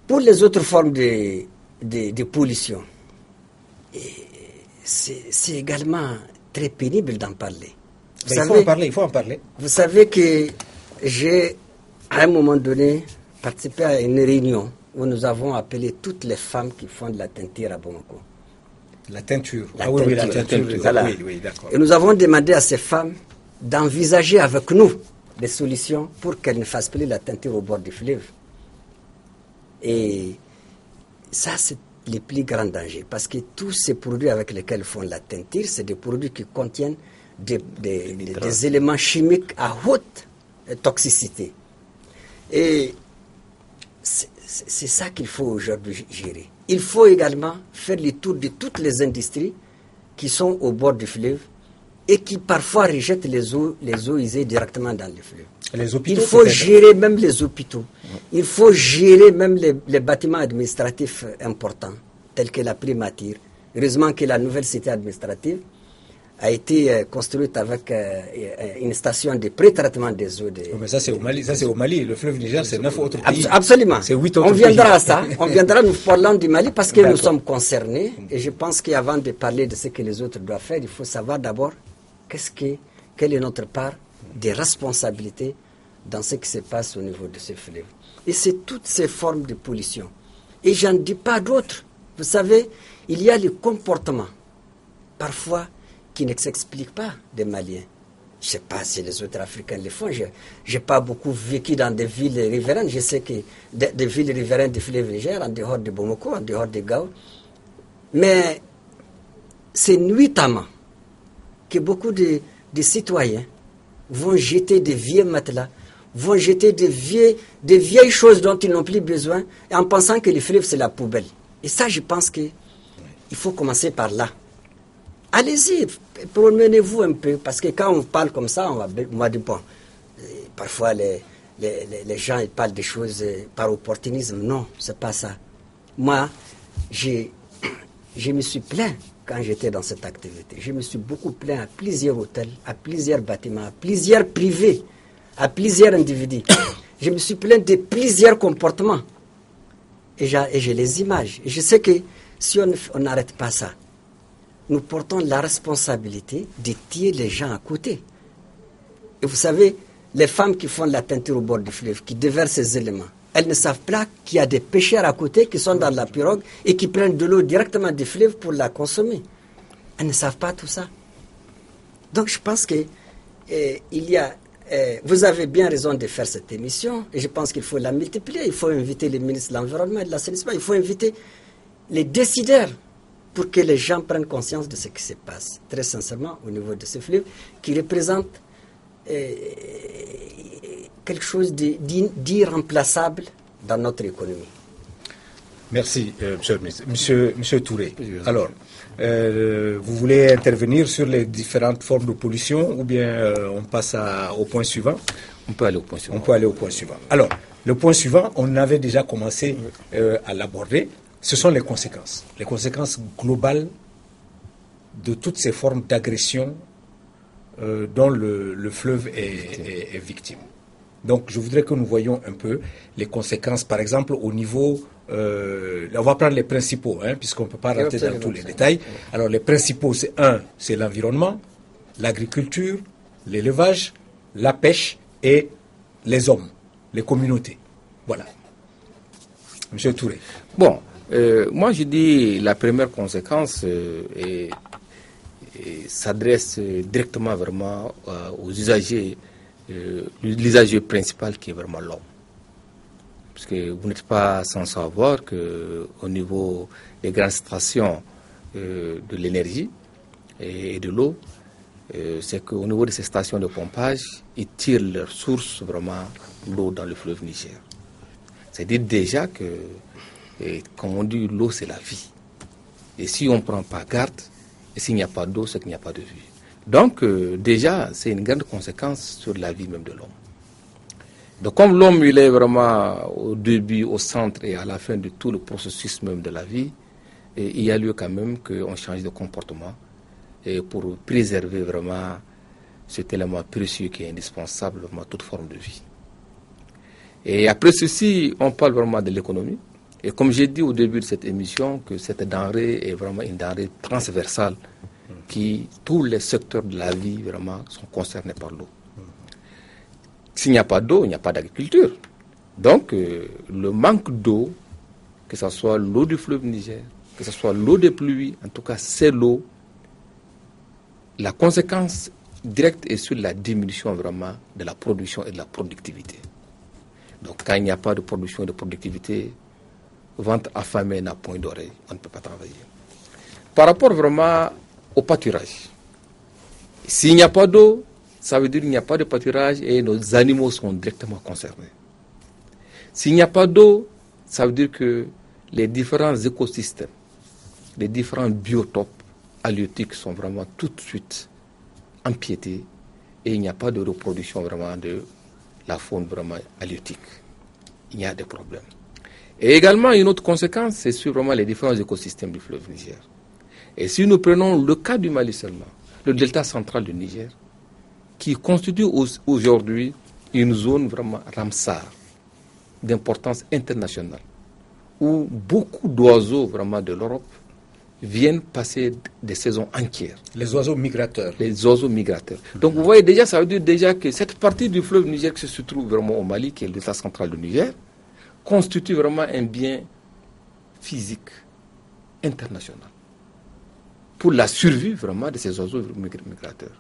Pour les autres formes de pollution, c'est également très pénible d'en parler. Il faut en parler. Vous savez que j'ai, à un moment donné, participé à une réunion où nous avons appelé toutes les femmes qui font de la teinture à Bamako. La teinture. La teinture. Voilà. Oui, d'accord. Et nous avons demandé à ces femmes d'envisager avec nous des solutions pour qu'elles ne fassent plus la teinture au bord du fleuve. Et ça, c'est le plus grand danger, parce que tous ces produits avec lesquels ils font la teinture, c'est des produits qui contiennent des éléments chimiques à haute toxicité. Et c'est ça qu'il faut aujourd'hui gérer. Il faut également faire le tour de toutes les industries qui sont au bord du fleuve et qui parfois rejettent les eaux usées directement dans le fleuve. Les hôpitaux, il faut gérer même les hôpitaux. Il faut gérer même les bâtiments administratifs importants, tels que la primature. Heureusement que la nouvelle cité administrative a été construite avec une station de pré-traitement des eaux. Mais ça, c'est au Mali. Ça, c'est au Mali. Le fleuve Niger, c'est 9 autres pays. Absolument. C'est 8 autres pays. On viendra à ça. On viendra, nous parlons du Mali parce que nous sommes concernés. Et je pense qu'avant de parler de ce que les autres doivent faire, il faut savoir d'abord quelle est notre part des responsabilités dans ce qui se passe au niveau de ce fleuve. Et c'est toutes ces formes de pollution. Et j'en dis pas d'autres. Vous savez, il y a les comportements, parfois, qui ne s'expliquent pas des Maliens. Je ne sais pas si les autres Africains le font. Je n'ai pas beaucoup vécu dans des villes riveraines. Je sais que des villes riveraines du fleuve Niger, en dehors de Bamako, en dehors de Gao. Mais c'est nuitamment que beaucoup de citoyens vont jeter des vieux matelas, vont jeter des vieilles choses dont ils n'ont plus besoin, en pensant que le fleuve, c'est la poubelle. Et ça, je pense qu'il faut commencer par là. Allez-y, promenez-vous un peu, parce que quand on parle comme ça, on va dire, bon, parfois les gens ils parlent des choses par opportunisme. Non, c'est pas ça. Moi, je me suis plaint quand j'étais dans cette activité. Je me suis beaucoup plaint à plusieurs hôtels, à plusieurs bâtiments, à plusieurs privés, à plusieurs individus. Je me suis plaint de plusieurs comportements. Et j'ai les images. Et je sais que si on n'arrête pas ça, nous portons la responsabilité de tirer les gens à côté. Et vous savez, les femmes qui font la teinture au bord du fleuve, qui déversent ces éléments, elles ne savent pas qu'il y a des pêcheurs à côté qui sont dans la pirogue et qui prennent de l'eau directement du fleuve pour la consommer. Elles ne savent pas tout ça. Donc je pense que vous avez bien raison de faire cette émission et je pense qu'il faut la multiplier. Il faut inviter les ministres de l'Environnement et de l'Assainissement. Il faut inviter les décideurs pour que les gens prennent conscience de ce qui se passe, très sincèrement, au niveau de ce fleuve, qui représente quelque chose d'irremplaçable dans notre économie. Merci, monsieur le ministre. Monsieur Touré, alors, vous voulez intervenir sur les différentes formes de pollution ou bien on passe au point suivant? On peut aller au point suivant. On peut aller au point suivant. Alors, le point suivant, on avait déjà commencé à l'aborder. Ce sont les conséquences globales de toutes ces formes d'agression dont le fleuve est victime. Donc je voudrais que nous voyions un peu les conséquences, par exemple au niveau on va prendre les principaux, puisqu'on ne peut pas rentrer dans tous les détails. Alors les principaux, c'est l'environnement, l'agriculture, l'élevage, la pêche et les hommes, les communautés. Voilà. Monsieur Touré. Bon, moi je dis la première conséquence s'adresse directement vraiment aux usagers, l'usager principal qui est vraiment l'homme. Parce que vous n'êtes pas sans savoir qu'au niveau des grandes stations de l'énergie et de l'eau, c'est qu'au niveau de ces stations de pompage, ils tirent leur source vraiment l'eau dans le fleuve Niger. C'est-à-dire déjà que, comme on dit, l'eau c'est la vie. Et si on ne prend pas garde, et s'il n'y a pas d'eau, c'est qu'il n'y a pas de vie. Donc déjà, c'est une grande conséquence sur la vie même de l'homme. Donc comme l'homme il est vraiment au début, au centre et à la fin de tout le processus même de la vie, il y a lieu quand même qu'on change de comportement et pour préserver vraiment cet élément précieux qui est indispensable vraiment à toute forme de vie. Et après ceci, on parle vraiment de l'économie. Et comme j'ai dit au début de cette émission, que cette denrée est vraiment une denrée transversale qui, tous les secteurs de la vie vraiment sont concernés par l'eau. S'il n'y a pas d'eau, il n'y a pas d'agriculture. Donc, le manque d'eau, que ce soit l'eau du fleuve Niger, que ce soit l'eau des pluies, en tout cas c'est l'eau, la conséquence directe est sur la diminution vraiment de la production et de la productivité. Donc quand il n'y a pas de production et de productivité, ventre affamé n'a point d'oreille, on ne peut pas travailler. Par rapport vraiment au pâturage, s'il n'y a pas d'eau, ça veut dire qu'il n'y a pas de pâturage et nos animaux sont directement concernés. S'il n'y a pas d'eau, ça veut dire que les différents écosystèmes, les différents biotopes halieutiques sont vraiment tout de suite empiétés et il n'y a pas de reproduction vraiment de la faune vraiment halieutique. Il y a des problèmes. Et également, une autre conséquence, c'est sur vraiment les différents écosystèmes du fleuve Niger. Et si nous prenons le cas du Mali seulement, le delta central du Niger, qui constitue aujourd'hui une zone vraiment Ramsar, d'importance internationale, où beaucoup d'oiseaux vraiment de l'Europe viennent passer des saisons entières. Les oiseaux migrateurs. Les oiseaux migrateurs. Donc vous voyez déjà, ça veut dire déjà que cette partie du fleuve Niger qui se trouve vraiment au Mali, qui est le delta central du Niger, constitue vraiment un bien physique international pour la survie vraiment de ces oiseaux migrateurs.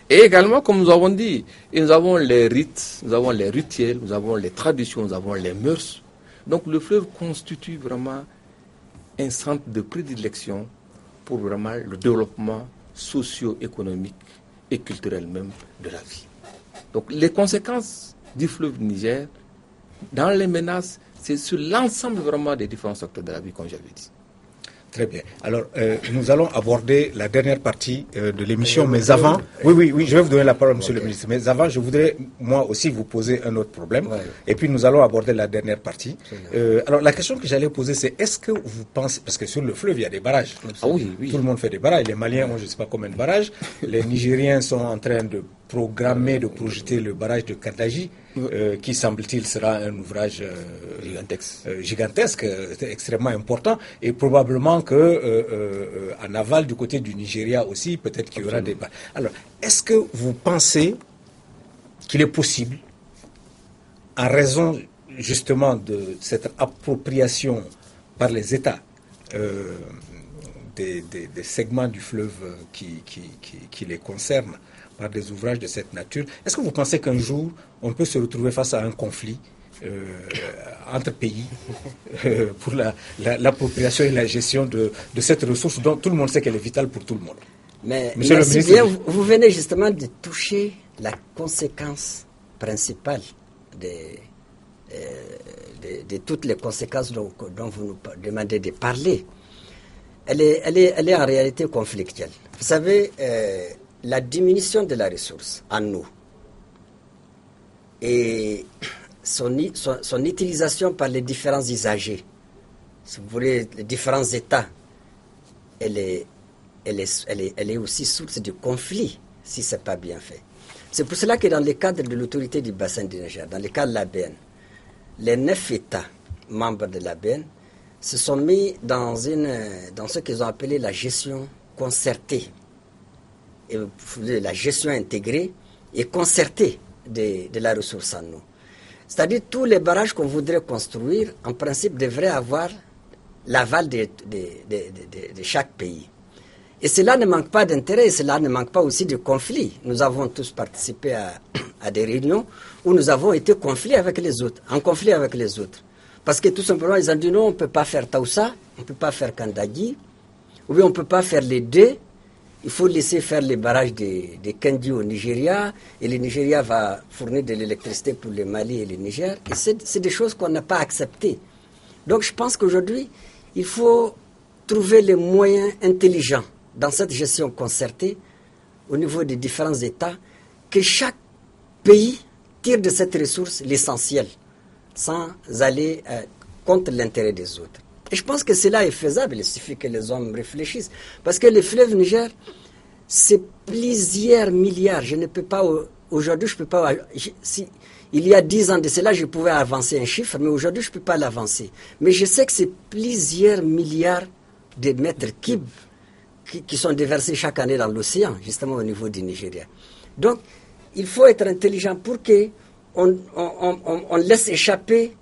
Et également, comme nous avons dit, nous avons les rites, nous avons les rituels, nous avons les traditions, nous avons les mœurs. Donc le fleuve constitue vraiment un centre de prédilection pour vraiment le développement socio-économique et culturel même de la vie. Donc les conséquences du fleuve Niger, dans les menaces, c'est sur l'ensemble vraiment des différents secteurs de la vie, comme j'avais dit. Très bien. Alors, nous allons aborder la dernière partie de l'émission, mais avant... Oui, je vais vous donner la parole, monsieur le ministre. Mais avant, je voudrais, moi aussi, vous poser un autre problème. Et puis, nous allons aborder la dernière partie. Alors, la question que j'allais poser, c'est est-ce que vous pensez... Parce que sur le fleuve, il y a des barrages. Ah oui. Tout le monde fait des barrages. Les Maliens ont je ne sais pas combien de barrages. Les Nigériens sont en train de programmer, de projeter le barrage de Kadaji, qui semble-t-il sera un ouvrage gigantesque, extrêmement important, et probablement que en aval du côté du Nigeria aussi, peut-être qu'il y aura des... Alors, est-ce que vous pensez qu'il est possible, en raison justement de cette appropriation par les États des segments du fleuve qui les concernent, par des ouvrages de cette nature, est-ce que vous pensez qu'un jour, on peut se retrouver face à un conflit entre pays pour l'appropriation et la gestion de cette ressource dont tout le monde sait qu'elle est vitale pour tout le monde? Mais merci bien, vous venez justement de toucher la conséquence principale de toutes les conséquences dont vous nous demandez de parler. Elle est en réalité conflictuelle. Vous savez, la diminution de la ressource en eau et son utilisation par les différents usagers, si vous voulez, les différents États, elle est aussi source de conflits si ce n'est pas bien fait. C'est pour cela que dans le cadre de l'autorité du bassin du Niger, dans le cadre de l'ABN, les 9 États membres de l'ABN, se sont mis dans ce qu'ils ont appelé la gestion concertée, et la gestion intégrée et concertée de la ressource en eau. C'est-à-dire tous les barrages qu'on voudrait construire, en principe, devraient avoir l'aval de chaque pays. Et cela ne manque pas d'intérêt, cela ne manque pas aussi de conflits. Nous avons tous participé à des réunions où nous avons été en conflit avec les autres. Parce que tout simplement, ils ont dit non, on ne peut pas faire Taoussa, on ne peut pas faire Kandagi, ou bien on ne peut pas faire les deux. Il faut laisser faire les barrages de Kendi au Nigeria, et le Nigeria va fournir de l'électricité pour le Mali et le Niger. Et c'est des choses qu'on n'a pas acceptées. Donc je pense qu'aujourd'hui, il faut trouver les moyens intelligents dans cette gestion concertée au niveau des différents États, que chaque pays tire de cette ressource l'essentiel, sans aller contre l'intérêt des autres. Et je pense que cela est faisable, il suffit que les hommes réfléchissent. Parce que le fleuve Niger, c'est plusieurs milliards. Je ne peux pas, aujourd'hui, je ne peux pas, il y a 10 ans de cela, je pouvais avancer un chiffre, mais aujourd'hui, je ne peux pas l'avancer. Mais je sais que c'est plusieurs milliards de mètres cubes qui sont déversés chaque année dans l'océan, justement au niveau du Nigeria. Donc, il faut être intelligent pour qu'on laisse échapper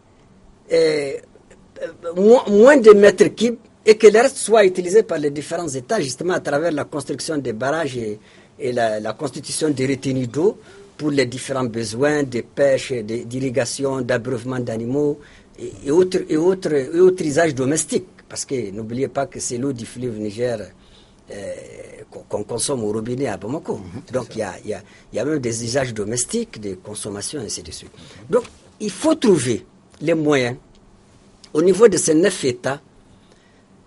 moins de mètres cubes et que le reste soit utilisé par les différents États, justement à travers la construction des barrages et la constitution des retenues d'eau pour les différents besoins de pêche, d'irrigation, d'abreuvement d'animaux et autres usages domestiques. Parce que n'oubliez pas que c'est l'eau du fleuve Niger qu'on consomme au robinet à Bamako. Donc il y a même des usages domestiques, des consommations, et ainsi de suite. Donc il faut trouver les moyens au niveau de ces 9 États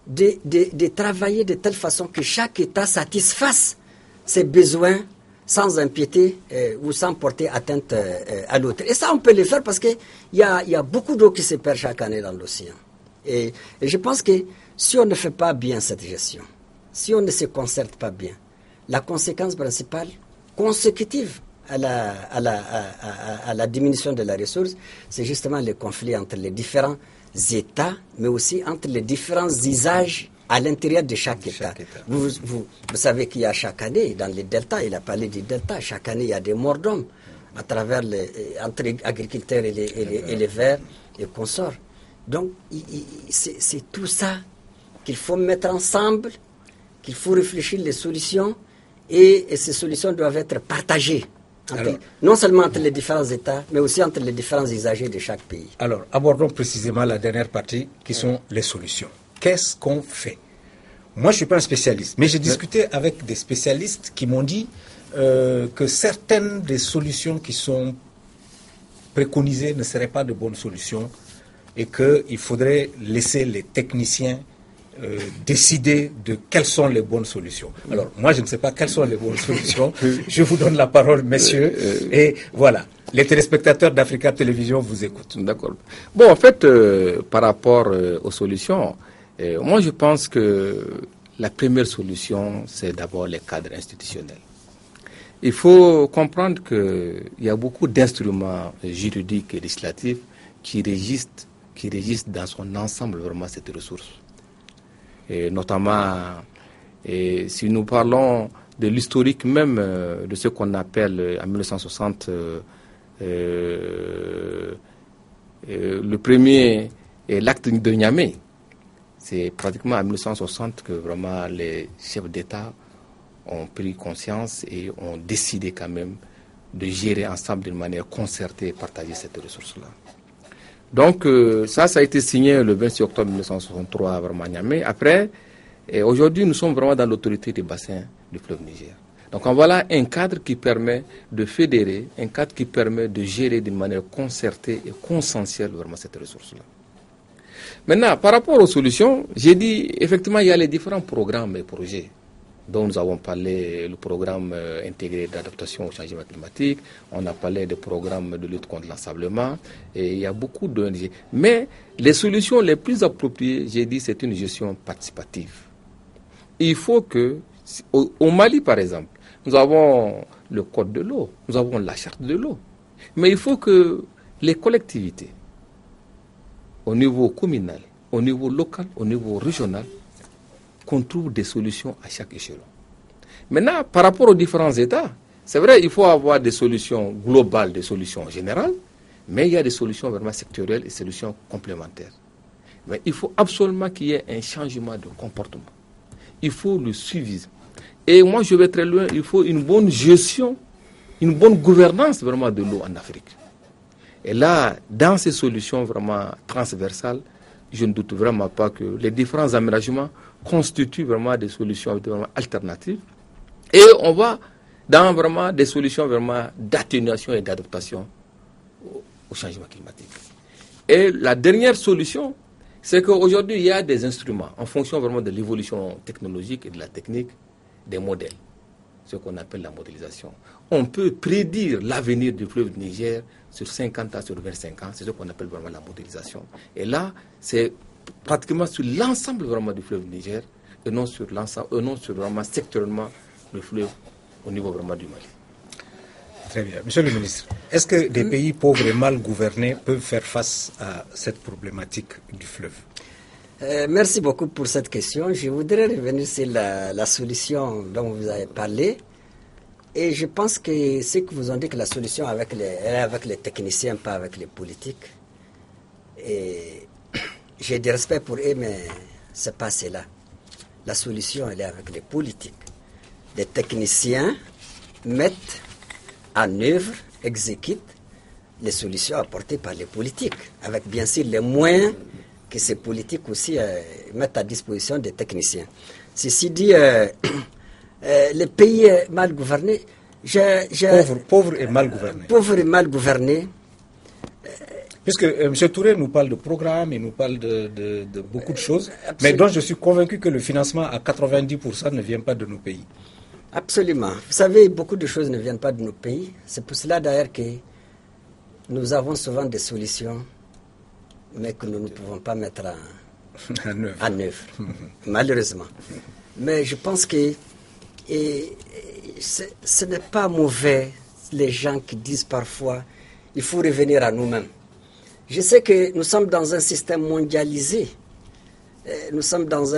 de travailler de telle façon que chaque État satisfasse ses besoins sans empiéter ou sans porter atteinte à l'autre. Et ça, on peut le faire parce qu'il y a beaucoup d'eau qui se perd chaque année dans l'océan. Et je pense que si on ne fait pas bien cette gestion, si on ne se concerte pas bien, la conséquence principale, consécutive à la diminution de la ressource, c'est justement le conflit entre les différents États, mais aussi entre les différents usages à l'intérieur de chaque État. Vous savez qu'il y a chaque année, dans les deltas, il a parlé du delta, chaque année il y a des morts d'hommes à travers entre les agriculteurs et les verts et consorts. Donc c'est tout ça qu'il faut mettre ensemble, qu'il faut réfléchir les solutions, et ces solutions doivent être partagées. Non seulement entre les différents États, mais aussi entre les différents usagers de chaque pays. Alors, abordons précisément la dernière partie, qui sont les solutions. Qu'est-ce qu'on fait? Moi, je ne suis pas un spécialiste, mais j'ai discuté avec des spécialistes qui m'ont dit que certaines des solutions qui sont préconisées ne seraient pas de bonnes solutions et qu'il faudrait laisser les techniciens décider de quelles sont les bonnes solutions. Alors, moi, je ne sais pas quelles sont les bonnes solutions. Je vous donne la parole, messieurs. Et voilà, les téléspectateurs d'Africa Télévision vous écoutent. D'accord. Bon, en fait, par rapport aux solutions, moi, je pense que la première solution, c'est d'abord les cadres institutionnels. Il faut comprendre qu'il y a beaucoup d'instruments juridiques et législatifs qui régissent dans son ensemble vraiment cette ressource. Et notamment, si nous parlons de l'historique même de ce qu'on appelle en 1960 le premier l'acte de Niamey, c'est pratiquement en 1960 que vraiment les chefs d'État ont pris conscience et ont décidé quand même de gérer ensemble d'une manière concertée et partager cette ressource-là. Donc ça a été signé le 26 octobre 1963 à Niamey. Après, aujourd'hui, nous sommes vraiment dans l'autorité des bassins du fleuve Niger. Donc voilà un cadre qui permet de fédérer, un cadre qui permet de gérer d'une manière concertée et consensuelle vraiment cette ressource-là. Maintenant, par rapport aux solutions, j'ai dit, effectivement, il y a les différents programmes et projets dont nous avons parlé, le programme intégré d'adaptation au changement climatique, on a parlé des programmes de lutte contre l'ensablement, et il y a beaucoup d'ONG. Mais les solutions les plus appropriées, j'ai dit, c'est une gestion participative. Il faut que, au Mali par exemple, nous avons le code de l'eau, nous avons la charte de l'eau, mais il faut que les collectivités au niveau communal, au niveau local, au niveau régional, qu'on trouve des solutions à chaque échelon. Maintenant, par rapport aux différents États, c'est vrai, il faut avoir des solutions globales, des solutions générales, mais il y a des solutions vraiment sectorielles et des solutions complémentaires. Mais il faut absolument qu'il y ait un changement de comportement. Il faut le suivisme. Et moi, je vais très loin, il faut une bonne gestion, une bonne gouvernance vraiment de l'eau en Afrique. Et là, dans ces solutions vraiment transversales, je ne doute vraiment pas que les différents aménagements constituent vraiment des solutions vraiment alternatives. Et on va dans vraiment des solutions vraiment d'atténuation et d'adaptation au changement climatique. Et la dernière solution, c'est qu'aujourd'hui, il y a des instruments en fonction vraiment de l'évolution technologique et de la technique, des modèles, ce qu'on appelle la modélisation. On peut prédire l'avenir du fleuve Niger sur 50 ans, sur 25 ans, c'est ce qu'on appelle vraiment la modélisation. Et là, c'est pratiquement sur l'ensemble vraiment du fleuve Niger et non sur l'ensemble, non sur vraiment sectoriellement le fleuve au niveau vraiment du Mali. Très bien. Monsieur le ministre, est-ce que des pays pauvres et mal gouvernés peuvent faire face à cette problématique du fleuve? Merci beaucoup pour cette question. Je voudrais revenir sur la solution dont vous avez parlé. Et je pense que ce que vous ont dit que la solution est avec les techniciens, pas avec les politiques. Et j'ai du respect pour eux, mais ce n'est pas cela. La solution, elle est avec les politiques. Les techniciens mettent en œuvre, exécutent les solutions apportées par les politiques, avec bien sûr les moyens que ces politiques aussi mettent à disposition des techniciens. Ceci dit, les pays mal gouvernés, pauvres et mal gouvernés. Pauvres et mal gouvernés. Puisque M. Touré nous parle de programmes, il nous parle de beaucoup de choses, mais dont je suis convaincu que le financement à 90% ne vient pas de nos pays. Absolument. Vous savez, beaucoup de choses ne viennent pas de nos pays. C'est pour cela d'ailleurs que nous avons souvent des solutions, mais que nous ne pouvons pas mettre en œuvre, malheureusement. Mais je pense que ce n'est pas mauvais, les gens qui disent parfois il faut revenir à nous-mêmes. Je sais que nous sommes dans un système mondialisé. Nous sommes dans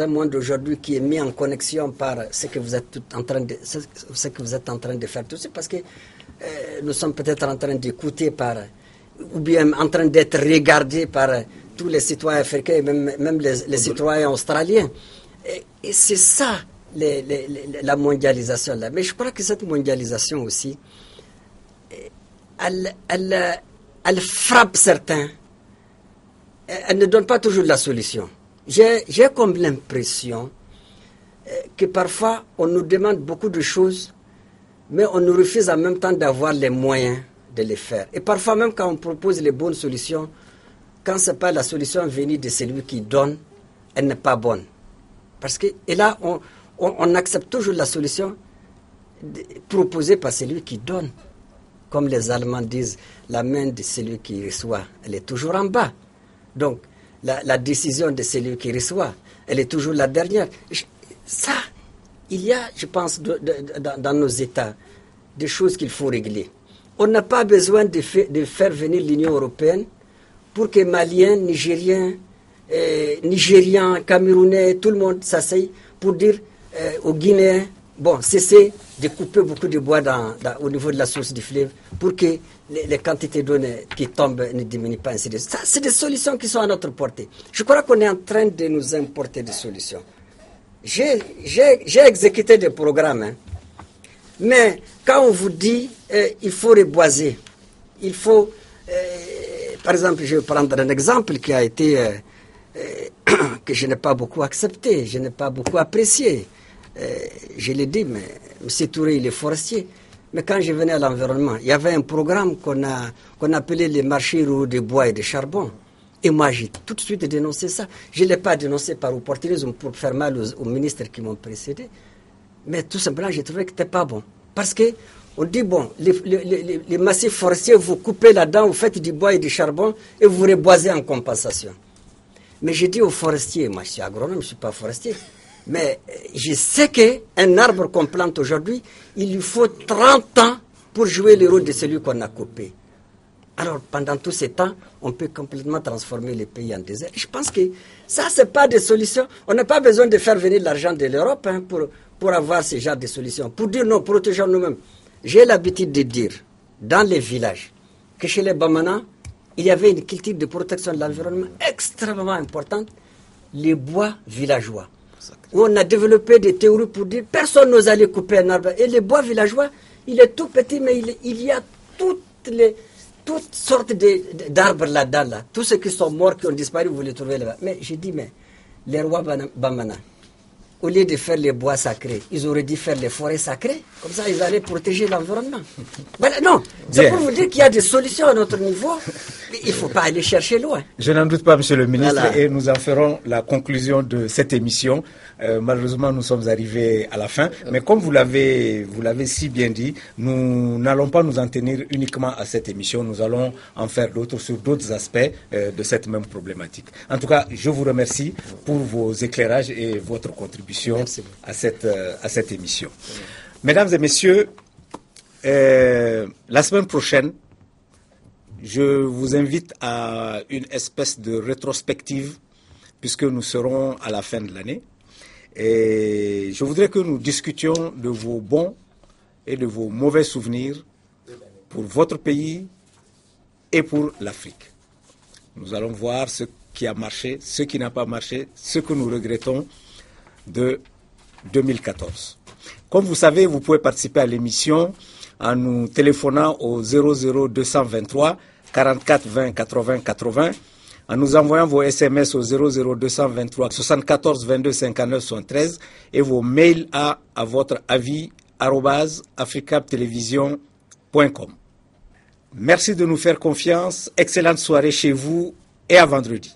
un monde aujourd'hui qui est mis en connexion par ce que vous êtes en train de faire tout de suite, parce que nous sommes peut-être en train d'écouter ou bien en train d'être regardés par tous les citoyens africains et même les citoyens australiens. Et c'est ça la mondialisation là. Mais je crois que cette mondialisation aussi, elle frappe certains. Elle ne donne pas toujours la solution. J'ai comme l'impression que parfois on nous demande beaucoup de choses, mais on nous refuse en même temps d'avoir les moyens de les faire. Et parfois même quand on propose les bonnes solutions, quand ce n'est pas la solution venue de celui qui donne, elle n'est pas bonne. Et là, on accepte toujours la solution proposée par celui qui donne. Comme les Allemands disent, la main de celui qui reçoit, elle est toujours en bas. Donc, la décision de celui qui reçoit, elle est toujours la dernière. Ça, il y a, je pense, dans nos États, des choses qu'il faut régler. On n'a pas besoin de faire venir l'Union européenne pour que Maliens, Nigérians, Camerounais, tout le monde s'asseye pour dire aux Guinéens, bon, cessez de couper beaucoup de bois au niveau de la source du fleuve pour que les quantités d'eau qui tombent ne diminuent pas. Ainsi de suite. Ça, c'est des solutions qui sont à notre portée. Je crois qu'on est en train de nous importer des solutions. J'ai exécuté des programmes, hein. Mais quand on vous dit il faut reboiser, il faut, par exemple, je vais prendre un exemple qui a été, que je n'ai pas beaucoup accepté, je n'ai pas beaucoup apprécié. Je l'ai dit, mais M. Touré, il est forestier. Mais quand je venais à l'environnement, il y avait un programme qu'on appelait les marchés ruraux de bois et de charbon. Et moi, j'ai tout de suite dénoncé ça. Je ne l'ai pas dénoncé par opportunisme pour faire mal aux ministres qui m'ont précédé. Mais tout simplement, j'ai trouvé que ce n'était pas bon. Parce qu'on dit, bon, les massifs forestiers, vous coupez là-dedans, vous faites du bois et du charbon et vous reboisez en compensation. Mais j'ai dit aux forestiers, moi je suis agronome, je ne suis pas forestier, mais je sais qu'un arbre qu'on plante aujourd'hui, il lui faut 30 ans pour jouer le rôle de celui qu'on a coupé. Alors, pendant tout ce temps, on peut complètement transformer les pays en désert. Je pense que ça, ce n'est pas des solutions. On n'a pas besoin de faire venir l'argent de l'Europe pour avoir ce genre de solutions. Pour dire non, protégeons nous-mêmes. J'ai l'habitude de dire, dans les villages, que chez les Bamana, il y avait une culture de protection de l'environnement extrêmement importante, les bois villageois. Où on a développé des théories pour dire personne n'ose aller couper un arbre. Et les bois villageois, il est tout petit, mais il y a toutes sortes d'arbres là-dedans. Là. Tous ceux qui sont morts, qui ont disparu, vous les trouvez là-bas. Mais j'ai dit, mais les rois Bamana, au lieu de faire les bois sacrés, ils auraient dû faire les forêts sacrées. Comme ça, ils allaient protéger l'environnement. Voilà, non, c'est pour vous dire qu'il y a des solutions à notre niveau. Mais il ne faut pas aller chercher loin. Je n'en doute pas, Monsieur le ministre, voilà. Et nous en ferons la conclusion de cette émission. Malheureusement, nous sommes arrivés à la fin. Mais comme vous l'avez si bien dit, nous n'allons pas nous en tenir uniquement à cette émission. Nous allons en faire d'autres sur d'autres aspects de cette même problématique. En tout cas, je vous remercie pour vos éclairages et votre contribution à cette émission. Mesdames et messieurs, la semaine prochaine, je vous invite à une espèce de rétrospective puisque nous serons à la fin de l'année. Et je voudrais que nous discutions de vos bons et de vos mauvais souvenirs pour votre pays et pour l'Afrique. Nous allons voir ce qui a marché, ce qui n'a pas marché, ce que nous regrettons de 2014. Comme vous savez, vous pouvez participer à l'émission en nous téléphonant au 00223 44 20 80 80, en nous envoyant vos SMS au 00223 74 22 59 73 et vos mails à votre avis @africabtelevision.com. Merci de nous faire confiance. Excellente soirée chez vous et à vendredi.